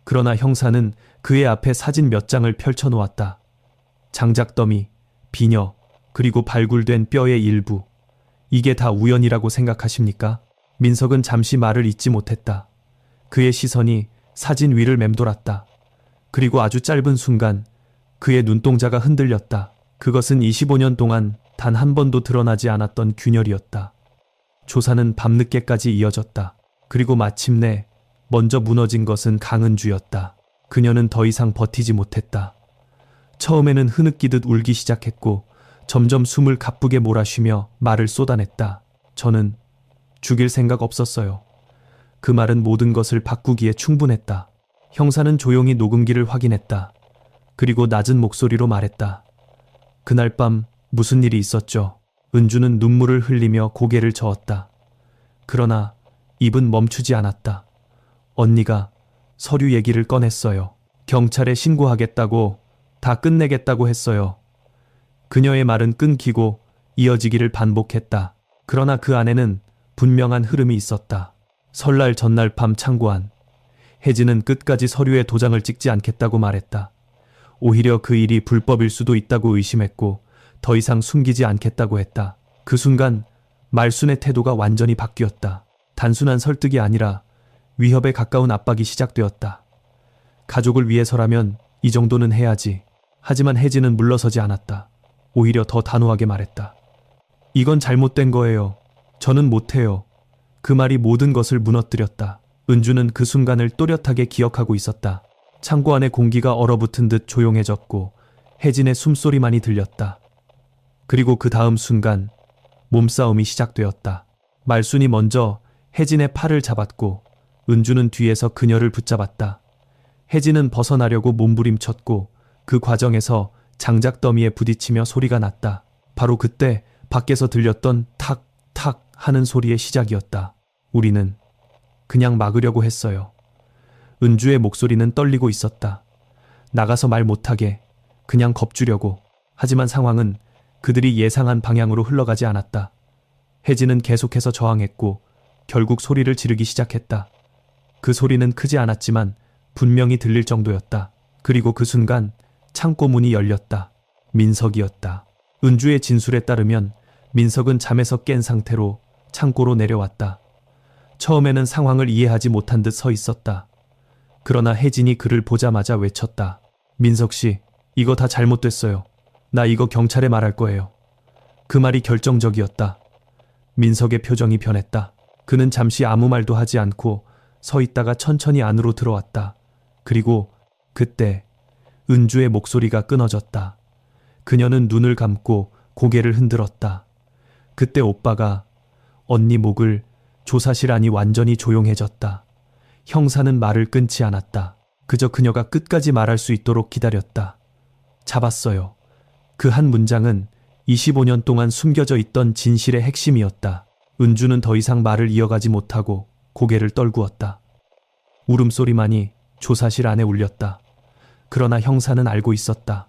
그러나 형사는 그의 앞에 사진 몇 장을 펼쳐놓았다. 장작더미, 비녀, 그리고 발굴된 뼈의 일부. 이게 다 우연이라고 생각하십니까? 민석은 잠시 말을 잇지 못했다. 그의 시선이 사진 위를 맴돌았다. 그리고 아주 짧은 순간 그의 눈동자가 흔들렸다. 그것은 25년 동안 단 한 번도 드러나지 않았던 균열이었다. 조사는 밤늦게까지 이어졌다. 그리고 마침내 먼저 무너진 것은 강은주였다. 그녀는 더 이상 버티지 못했다. 처음에는 흐느끼듯 울기 시작했고 점점 숨을 가쁘게 몰아쉬며 말을 쏟아냈다. 저는 죽일 생각 없었어요. 그 말은 모든 것을 바꾸기에 충분했다. 형사는 조용히 녹음기를 확인했다. 그리고 낮은 목소리로 말했다. 그날 밤 무슨 일이 있었죠? 은주는 눈물을 흘리며 고개를 저었다. 그러나 입은 멈추지 않았다. 언니가 서류 얘기를 꺼냈어요. 경찰에 신고하겠다고, 다 끝내겠다고 했어요. 그녀의 말은 끊기고 이어지기를 반복했다. 그러나 그 안에는 분명한 흐름이 있었다. 설날 전날 밤 창고 안. 혜진은 끝까지 서류에 도장을 찍지 않겠다고 말했다. 오히려 그 일이 불법일 수도 있다고 의심했고 더 이상 숨기지 않겠다고 했다. 그 순간 말순의 태도가 완전히 바뀌었다. 단순한 설득이 아니라 위협에 가까운 압박이 시작되었다. 가족을 위해서라면 이 정도는 해야지. 하지만 혜진은 물러서지 않았다. 오히려 더 단호하게 말했다. 이건 잘못된 거예요. 저는 못해요. 그 말이 모든 것을 무너뜨렸다. 은주는 그 순간을 또렷하게 기억하고 있었다. 창고 안의 공기가 얼어붙은 듯 조용해졌고 혜진의 숨소리만이 들렸다. 그리고 그 다음 순간 몸싸움이 시작되었다. 말순이 먼저 혜진의 팔을 잡았고 은주는 뒤에서 그녀를 붙잡았다. 혜진은 벗어나려고 몸부림쳤고 그 과정에서 장작더미에 부딪히며 소리가 났다. 바로 그때 밖에서 들렸던 탁탁 하는 소리의 시작이었다. 우리는 그냥 막으려고 했어요. 은주의 목소리는 떨리고 있었다. 나가서 말 못하게, 그냥 겁주려고. 하지만 상황은 그들이 예상한 방향으로 흘러가지 않았다. 혜진은 계속해서 저항했고 결국 소리를 지르기 시작했다. 그 소리는 크지 않았지만 분명히 들릴 정도였다. 그리고 그 순간 창고 문이 열렸다. 민석이었다. 은주의 진술에 따르면 민석은 잠에서 깬 상태로 창고로 내려왔다. 처음에는 상황을 이해하지 못한 듯 서 있었다. 그러나 혜진이 그를 보자마자 외쳤다. 민석 씨, 이거 다 잘못됐어요. 나 이거 경찰에 말할 거예요. 그 말이 결정적이었다. 민석의 표정이 변했다. 그는 잠시 아무 말도 하지 않고 서 있다가 천천히 안으로 들어왔다. 그리고 그때 은주의 목소리가 끊어졌다. 그녀는 눈을 감고 고개를 흔들었다. 그때 오빠가 언니 목을 조사실 안이 완전히 조용해졌다. 형사는 말을 끊지 않았다. 그저 그녀가 끝까지 말할 수 있도록 기다렸다. 잡았어요. 그 한 문장은 25년 동안 숨겨져 있던 진실의 핵심이었다. 은주는 더 이상 말을 이어가지 못하고 고개를 떨구었다. 울음소리만이 조사실 안에 울렸다. 그러나 형사는 알고 있었다.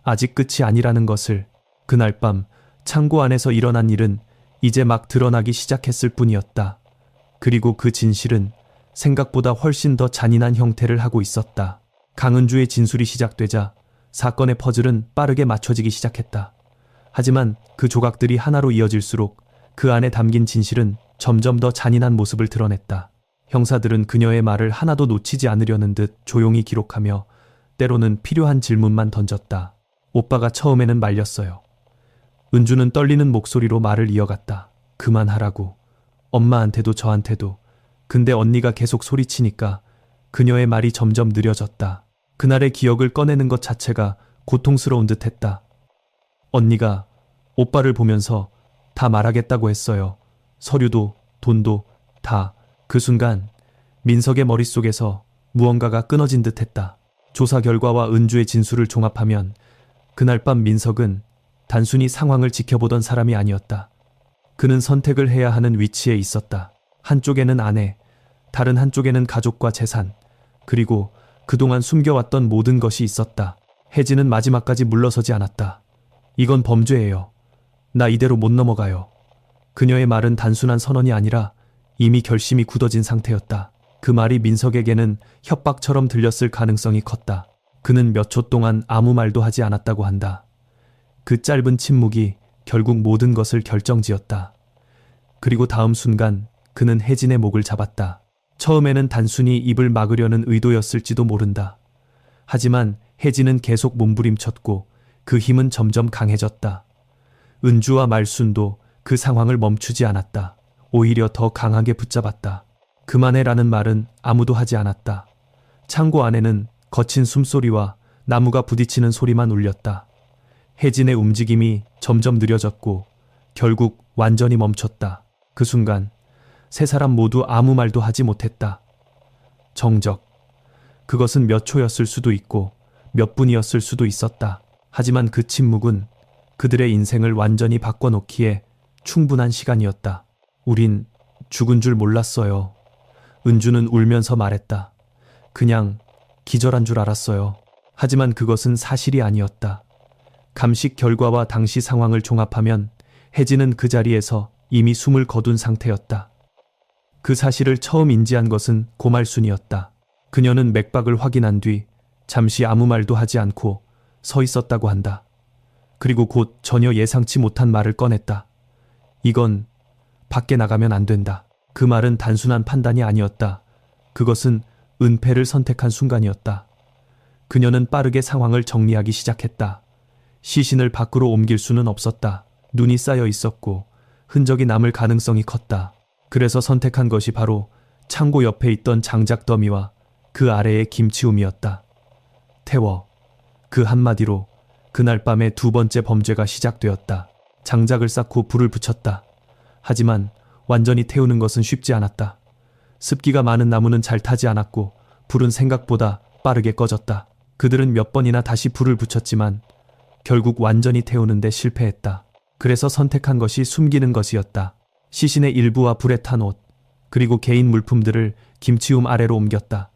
아직 끝이 아니라는 것을. 그날 밤 창고 안에서 일어난 일은 이제 막 드러나기 시작했을 뿐이었다. 그리고 그 진실은 생각보다 훨씬 더 잔인한 형태를 하고 있었다. 강은주의 진술이 시작되자 사건의 퍼즐은 빠르게 맞춰지기 시작했다. 하지만 그 조각들이 하나로 이어질수록 그 안에 담긴 진실은 점점 더 잔인한 모습을 드러냈다. 형사들은 그녀의 말을 하나도 놓치지 않으려는 듯 조용히 기록하며 때로는 필요한 질문만 던졌다. 오빠가 처음에는 말렸어요. 은주는 떨리는 목소리로 말을 이어갔다. 그만하라고. 엄마한테도 저한테도. 근데 언니가 계속 소리치니까 그녀의 말이 점점 느려졌다. 그날의 기억을 꺼내는 것 자체가 고통스러운 듯 했다. 언니가 오빠를 보면서 다 말하겠다고 했어요. 서류도 돈도 다. 그 순간 민석의 머릿속에서 무언가가 끊어진 듯 했다. 조사 결과와 은주의 진술을 종합하면 그날 밤 민석은 단순히 상황을 지켜보던 사람이 아니었다. 그는 선택을 해야 하는 위치에 있었다. 한쪽에는 아내, 다른 한쪽에는 가족과 재산, 그리고 그동안 숨겨왔던 모든 것이 있었다. 혜진은 마지막까지 물러서지 않았다. 이건 범죄예요. 나 이대로 못 넘어가요. 그녀의 말은 단순한 선언이 아니라 이미 결심이 굳어진 상태였다. 그 말이 민석에게는 협박처럼 들렸을 가능성이 컸다. 그는 몇 초 동안 아무 말도 하지 않았다고 한다. 그 짧은 침묵이 결국 모든 것을 결정지었다. 그리고 다음 순간 그는 혜진의 목을 잡았다. 처음에는 단순히 입을 막으려는 의도였을지도 모른다. 하지만 혜진은 계속 몸부림쳤고 그 힘은 점점 강해졌다. 은주와 말순도 그 상황을 멈추지 않았다. 오히려 더 강하게 붙잡았다. 그만해라는 말은 아무도 하지 않았다. 창고 안에는 거친 숨소리와 나무가 부딪히는 소리만 울렸다. 혜진의 움직임이 점점 느려졌고 결국 완전히 멈췄다. 그 순간 세 사람 모두 아무 말도 하지 못했다. 정적. 그것은 몇 초였을 수도 있고 몇 분이었을 수도 있었다. 하지만 그 침묵은 그들의 인생을 완전히 바꿔놓기에 충분한 시간이었다. 우린 죽은 줄 몰랐어요. 은주는 울면서 말했다. 그냥 기절한 줄 알았어요. 하지만 그것은 사실이 아니었다. 감식 결과와 당시 상황을 종합하면 혜진은 그 자리에서 이미 숨을 거둔 상태였다. 그 사실을 처음 인지한 것은 고말순이었다. 그녀는 맥박을 확인한 뒤 잠시 아무 말도 하지 않고 서 있었다고 한다. 그리고 곧 전혀 예상치 못한 말을 꺼냈다. 이건 밖에 나가면 안 된다. 그 말은 단순한 판단이 아니었다. 그것은 은폐를 선택한 순간이었다. 그녀는 빠르게 상황을 정리하기 시작했다. 시신을 밖으로 옮길 수는 없었다. 눈이 쌓여 있었고 흔적이 남을 가능성이 컸다. 그래서 선택한 것이 바로 창고 옆에 있던 장작 더미와 그 아래의 김치움이었다. 태워. 그 한마디로 그날 밤의 두 번째 범죄가 시작되었다. 장작을 쌓고 불을 붙였다. 하지만 완전히 태우는 것은 쉽지 않았다. 습기가 많은 나무는 잘 타지 않았고 불은 생각보다 빠르게 꺼졌다. 그들은 몇 번이나 다시 불을 붙였지만 결국 완전히 태우는데 실패했다. 그래서 선택한 것이 숨기는 것이었다. 시신의 일부와 불에 탄 옷, 그리고 개인 물품들을 김치움 아래로 옮겼다.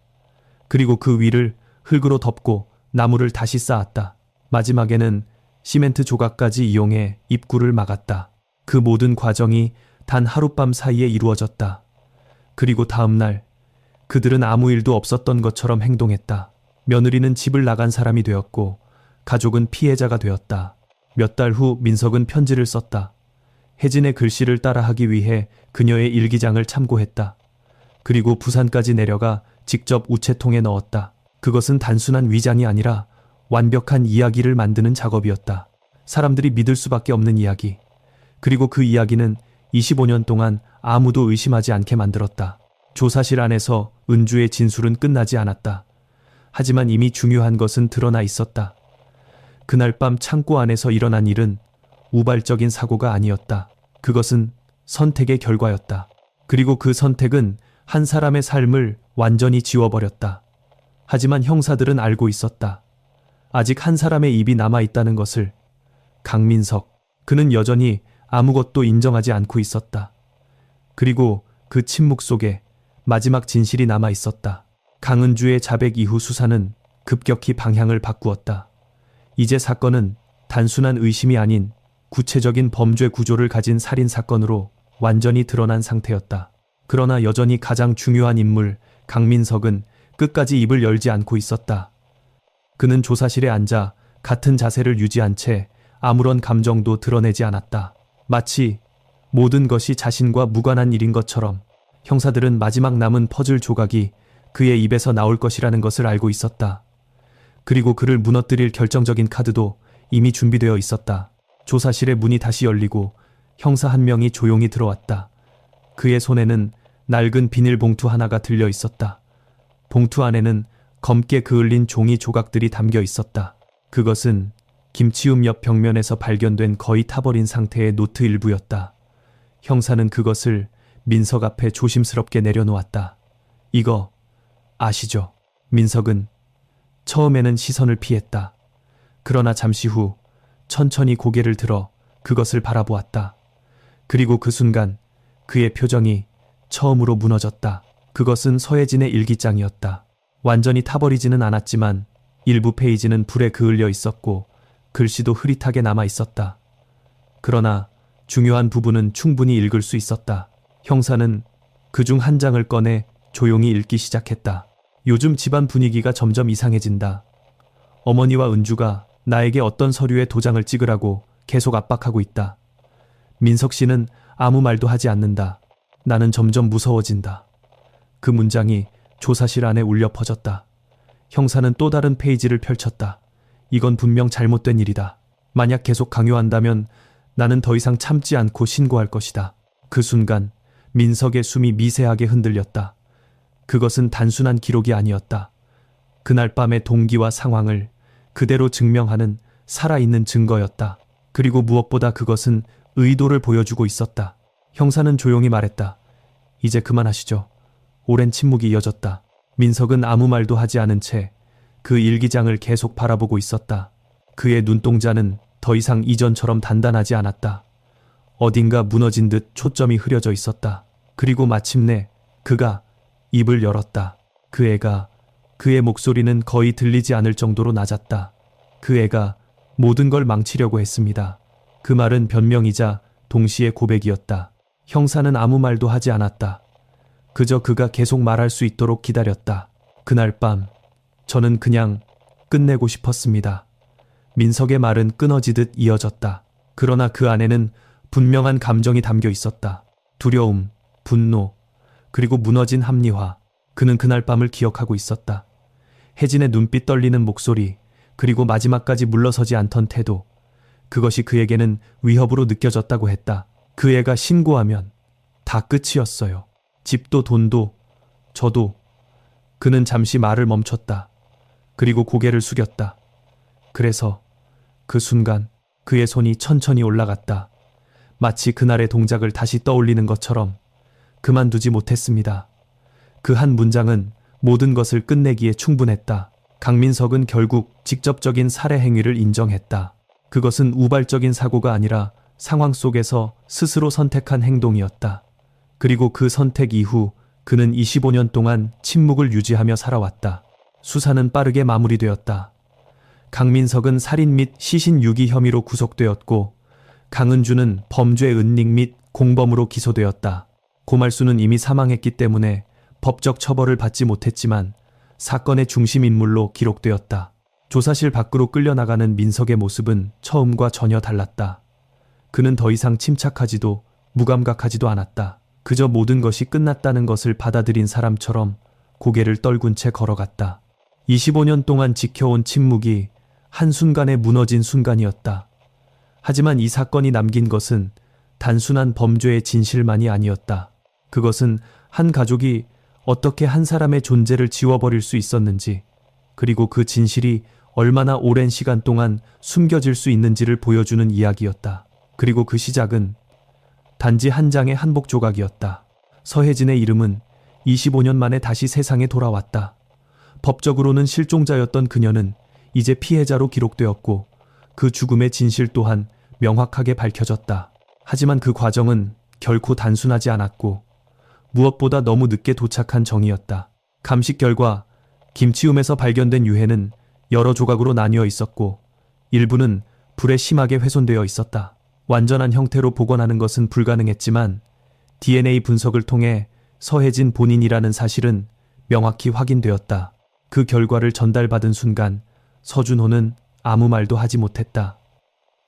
그리고 그 위를 흙으로 덮고 나무를 다시 쌓았다. 마지막에는 시멘트 조각까지 이용해 입구를 막았다. 그 모든 과정이 단 하룻밤 사이에 이루어졌다. 그리고 다음 날 그들은 아무 일도 없었던 것처럼 행동했다. 며느리는 집을 나간 사람이 되었고 가족은 피해자가 되었다. 몇 달 후 민석은 편지를 썼다. 혜진의 글씨를 따라하기 위해 그녀의 일기장을 참고했다. 그리고 부산까지 내려가 직접 우체통에 넣었다. 그것은 단순한 위장이 아니라 완벽한 이야기를 만드는 작업이었다. 사람들이 믿을 수밖에 없는 이야기. 그리고 그 이야기는 25년 동안 아무도 의심하지 않게 만들었다. 조사실 안에서 은주의 진술은 끝나지 않았다. 하지만 이미 중요한 것은 드러나 있었다. 그날 밤 창고 안에서 일어난 일은 우발적인 사고가 아니었다. 그것은 선택의 결과였다. 그리고 그 선택은 한 사람의 삶을 완전히 지워버렸다. 하지만 형사들은 알고 있었다. 아직 한 사람의 입이 남아있다는 것을. 강민석. 그는 여전히 아무것도 인정하지 않고 있었다. 그리고 그 침묵 속에 마지막 진실이 남아있었다. 강은주의 자백 이후 수사는 급격히 방향을 바꾸었다. 이제 사건은 단순한 의심이 아닌 구체적인 범죄 구조를 가진 살인 사건으로 완전히 드러난 상태였다. 그러나 여전히 가장 중요한 인물 강민석은 끝까지 입을 열지 않고 있었다. 그는 조사실에 앉아 같은 자세를 유지한 채 아무런 감정도 드러내지 않았다. 마치 모든 것이 자신과 무관한 일인 것처럼. 형사들은 마지막 남은 퍼즐 조각이 그의 입에서 나올 것이라는 것을 알고 있었다. 그리고 그를 무너뜨릴 결정적인 카드도 이미 준비되어 있었다. 조사실의 문이 다시 열리고 형사 한 명이 조용히 들어왔다. 그의 손에는 낡은 비닐봉투 하나가 들려 있었다. 봉투 안에는 검게 그을린 종이 조각들이 담겨 있었다. 그것은 김치움 옆 벽면에서 발견된 거의 타버린 상태의 노트 일부였다. 형사는 그것을 민석 앞에 조심스럽게 내려놓았다. 이거 아시죠? 민석은 처음에는 시선을 피했다. 그러나 잠시 후 천천히 고개를 들어 그것을 바라보았다. 그리고 그 순간 그의 표정이 처음으로 무너졌다. 그것은 서혜진의 일기장이었다. 완전히 타버리지는 않았지만 일부 페이지는 불에 그을려 있었고 글씨도 흐릿하게 남아 있었다. 그러나 중요한 부분은 충분히 읽을 수 있었다. 형사는 그중 한 장을 꺼내 조용히 읽기 시작했다. 요즘 집안 분위기가 점점 이상해진다. 어머니와 은주가 나에게 어떤 서류에 도장을 찍으라고 계속 압박하고 있다. 민석 씨는 아무 말도 하지 않는다. 나는 점점 무서워진다. 그 문장이 조사실 안에 울려 퍼졌다. 형사는 또 다른 페이지를 펼쳤다. 이건 분명 잘못된 일이다. 만약 계속 강요한다면 나는 더 이상 참지 않고 신고할 것이다. 그 순간 민석의 숨이 미세하게 흔들렸다. 그것은 단순한 기록이 아니었다. 그날 밤의 동기와 상황을 그대로 증명하는 살아있는 증거였다. 그리고 무엇보다 그것은 의도를 보여주고 있었다. 형사는 조용히 말했다. 이제 그만하시죠. 오랜 침묵이 이어졌다. 민석은 아무 말도 하지 않은 채 그 일기장을 계속 바라보고 있었다. 그의 눈동자는 더 이상 이전처럼 단단하지 않았다. 어딘가 무너진 듯 초점이 흐려져 있었다. 그리고 마침내 그가 입을 열었다. 그의 목소리는 거의 들리지 않을 정도로 낮았다. 그 애가 모든 걸 망치려고 했습니다. 그 말은 변명이자 동시에 고백이었다. 형사는 아무 말도 하지 않았다. 그저 그가 계속 말할 수 있도록 기다렸다. 그날 밤 저는 그냥 끝내고 싶었습니다. 민석의 말은 끊어지듯 이어졌다. 그러나 그 안에는 분명한 감정이 담겨 있었다. 두려움, 분노, 그리고 무너진 합리화. 그는 그날 밤을 기억하고 있었다. 혜진의 눈빛 떨리는 목소리, 그리고 마지막까지 물러서지 않던 태도. 그것이 그에게는 위협으로 느껴졌다고 했다. 그 애가 신고하면 다 끝이었어요. 집도 돈도 저도. 그는 잠시 말을 멈췄다. 그리고 고개를 숙였다. 그래서 그 순간 그의 손이 천천히 올라갔다. 마치 그날의 동작을 다시 떠올리는 것처럼. 그만두지 못했습니다. 그 한 문장은 모든 것을 끝내기에 충분했다. 강민석은 결국 직접적인 살해 행위를 인정했다. 그것은 우발적인 사고가 아니라 상황 속에서 스스로 선택한 행동이었다. 그리고 그 선택 이후 그는 25년 동안 침묵을 유지하며 살아왔다. 수사는 빠르게 마무리되었다. 강민석은 살인 및 시신 유기 혐의로 구속되었고 강은주는 범죄 은닉 및 공범으로 기소되었다. 고말수는 이미 사망했기 때문에 법적 처벌을 받지 못했지만 사건의 중심 인물로 기록되었다. 조사실 밖으로 끌려나가는 민석의 모습은 처음과 전혀 달랐다. 그는 더 이상 침착하지도 무감각하지도 않았다. 그저 모든 것이 끝났다는 것을 받아들인 사람처럼 고개를 떨군 채 걸어갔다. 25년 동안 지켜온 침묵이 한순간에 무너진 순간이었다. 하지만 이 사건이 남긴 것은 단순한 범죄의 진실만이 아니었다. 그것은 한 가족이 어떻게 한 사람의 존재를 지워버릴 수 있었는지, 그리고 그 진실이 얼마나 오랜 시간 동안 숨겨질 수 있는지를 보여주는 이야기였다. 그리고 그 시작은 단지 한 장의 한복 조각이었다. 서혜진의 이름은 25년 만에 다시 세상에 돌아왔다. 법적으로는 실종자였던 그녀는 이제 피해자로 기록되었고 그 죽음의 진실 또한 명확하게 밝혀졌다. 하지만 그 과정은 결코 단순하지 않았고 무엇보다 너무 늦게 도착한 정의였다. 감식 결과 김치움에서 발견된 유해는 여러 조각으로 나뉘어 있었고 일부는 불에 심하게 훼손되어 있었다. 완전한 형태로 복원하는 것은 불가능했지만 DNA 분석을 통해 서혜진 본인이라는 사실은 명확히 확인되었다. 그 결과를 전달받은 순간 서준호는 아무 말도 하지 못했다.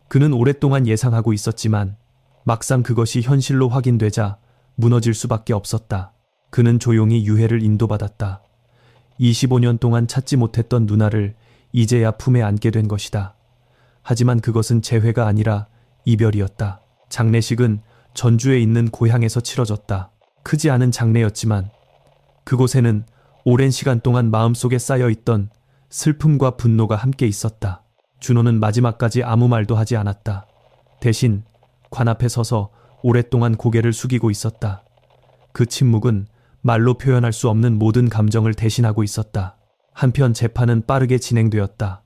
그는 오랫동안 예상하고 있었지만 막상 그것이 현실로 확인되자 무너질 수밖에 없었다. 그는 조용히 유해를 인도받았다. 25년 동안 찾지 못했던 누나를 이제야 품에 안게 된 것이다. 하지만 그것은 재회가 아니라 이별이었다. 장례식은 전주에 있는 고향에서 치러졌다. 크지 않은 장례였지만 그곳에는 오랜 시간 동안 마음속에 쌓여있던 슬픔과 분노가 함께 있었다. 준호는 마지막까지 아무 말도 하지 않았다. 대신 관 앞에 서서 오랫동안 고개를 숙이고 있었다. 그 침묵은 말로 표현할 수 없는 모든 감정을 대신하고 있었다. 한편 재판은 빠르게 진행되었다.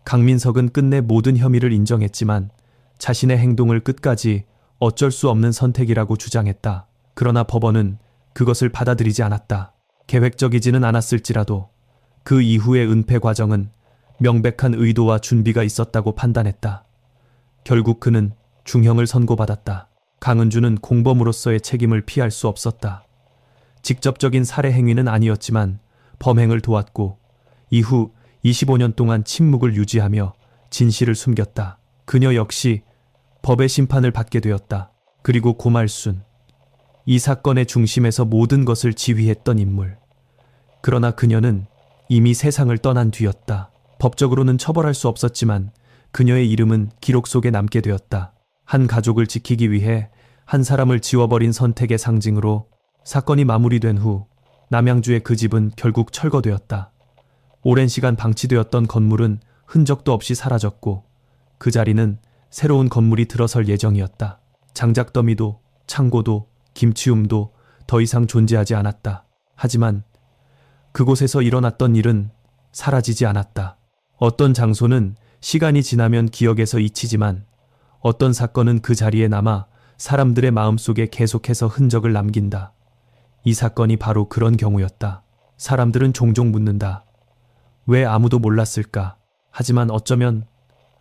강민석은 끝내 모든 혐의를 인정했지만 자신의 행동을 끝까지 어쩔 수 없는 선택이라고 주장했다. 그러나 법원은 그것을 받아들이지 않았다. 계획적이지는 않았을지라도 그 이후의 은폐 과정은 명백한 의도와 준비가 있었다고 판단했다. 결국 그는 중형을 선고받았다. 강은주는 공범으로서의 책임을 피할 수 없었다. 직접적인 살해 행위는 아니었지만 범행을 도왔고 이후 25년 동안 침묵을 유지하며 진실을 숨겼다. 그녀 역시 법의 심판을 받게 되었다. 그리고 고말순, 이 사건의 중심에서 모든 것을 지휘했던 인물. 그러나 그녀는 이미 세상을 떠난 뒤였다. 법적으로는 처벌할 수 없었지만 그녀의 이름은 기록 속에 남게 되었다. 한 가족을 지키기 위해 한 사람을 지워버린 선택의 상징으로 사건이 마무리된 후 남양주의 그 집은 결국 철거되었다. 오랜 시간 방치되었던 건물은 흔적도 없이 사라졌고 그 자리는 새로운 건물이 들어설 예정이었다. 장작더미도 창고도 김치움도 더 이상 존재하지 않았다. 하지만 그곳에서 일어났던 일은 사라지지 않았다. 어떤 장소는 시간이 지나면 기억에서 잊히지만 어떤 사건은 그 자리에 남아 사람들의 마음속에 계속해서 흔적을 남긴다. 이 사건이 바로 그런 경우였다. 사람들은 종종 묻는다. 왜 아무도 몰랐을까? 하지만 어쩌면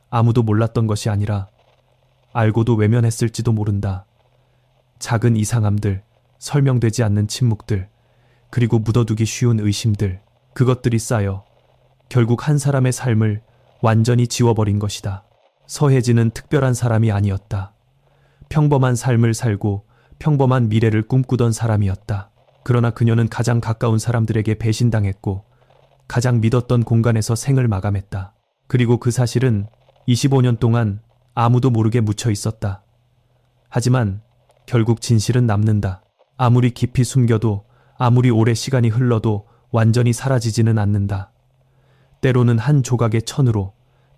아무도 몰랐던 것이 아니라 알고도 외면했을지도 모른다. 작은 이상함들, 설명되지 않는 침묵들, 그리고 묻어두기 쉬운 의심들, 그것들이 쌓여 결국 한 사람의 삶을 완전히 지워버린 것이다. 서혜진은 특별한 사람이 아니었다. 평범한 삶을 살고 평범한 미래를 꿈꾸던 사람이었다. 그러나 그녀는 가장 가까운 사람들에게 배신당했고 가장 믿었던 공간에서 생을 마감했다. 그리고 그 사실은 25년 동안 아무도 모르게 묻혀 있었다. 하지만 결국 진실은 남는다. 아무리 깊이 숨겨도 아무리 오래 시간이 흘러도 완전히 사라지지는 않는다. 때로는 한 조각의 천으로,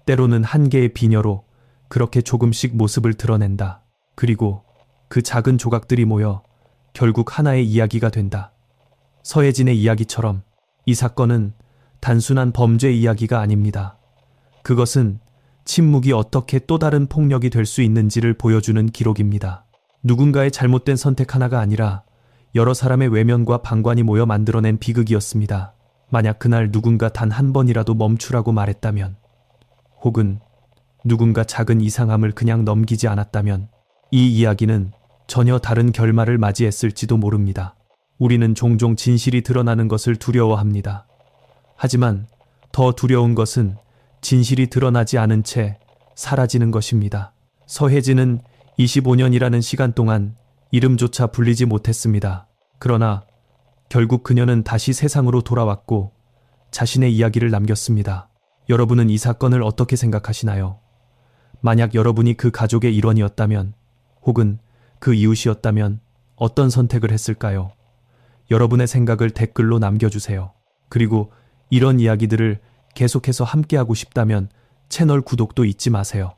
때로는 한 개의 비녀로 그렇게 조금씩 모습을 드러낸다. 그리고 그 작은 조각들이 모여 결국 하나의 이야기가 된다. 서혜진의 이야기처럼 이 사건은 단순한 범죄 이야기가 아닙니다. 그것은 침묵이 어떻게 또 다른 폭력이 될 수 있는지를 보여주는 기록입니다. 누군가의 잘못된 선택 하나가 아니라 여러 사람의 외면과 방관이 모여 만들어낸 비극이었습니다. 만약 그날 누군가 단 한 번이라도 멈추라고 말했다면, 혹은 누군가 작은 이상함을 그냥 넘기지 않았다면 이 이야기는 전혀 다른 결말을 맞이했을지도 모릅니다. 우리는 종종 진실이 드러나는 것을 두려워합니다. 하지만 더 두려운 것은 진실이 드러나지 않은 채 사라지는 것입니다. 서혜진은 25년이라는 시간 동안 이름조차 불리지 못했습니다. 그러나 결국 그녀는 다시 세상으로 돌아왔고 자신의 이야기를 남겼습니다. 여러분은 이 사건을 어떻게 생각하시나요? 만약 여러분이 그 가족의 일원이었다면, 혹은 그 이웃이었다면 어떤 선택을 했을까요? 여러분의 생각을 댓글로 남겨주세요. 그리고 이런 이야기들을 계속해서 함께하고 싶다면 채널 구독도 잊지 마세요.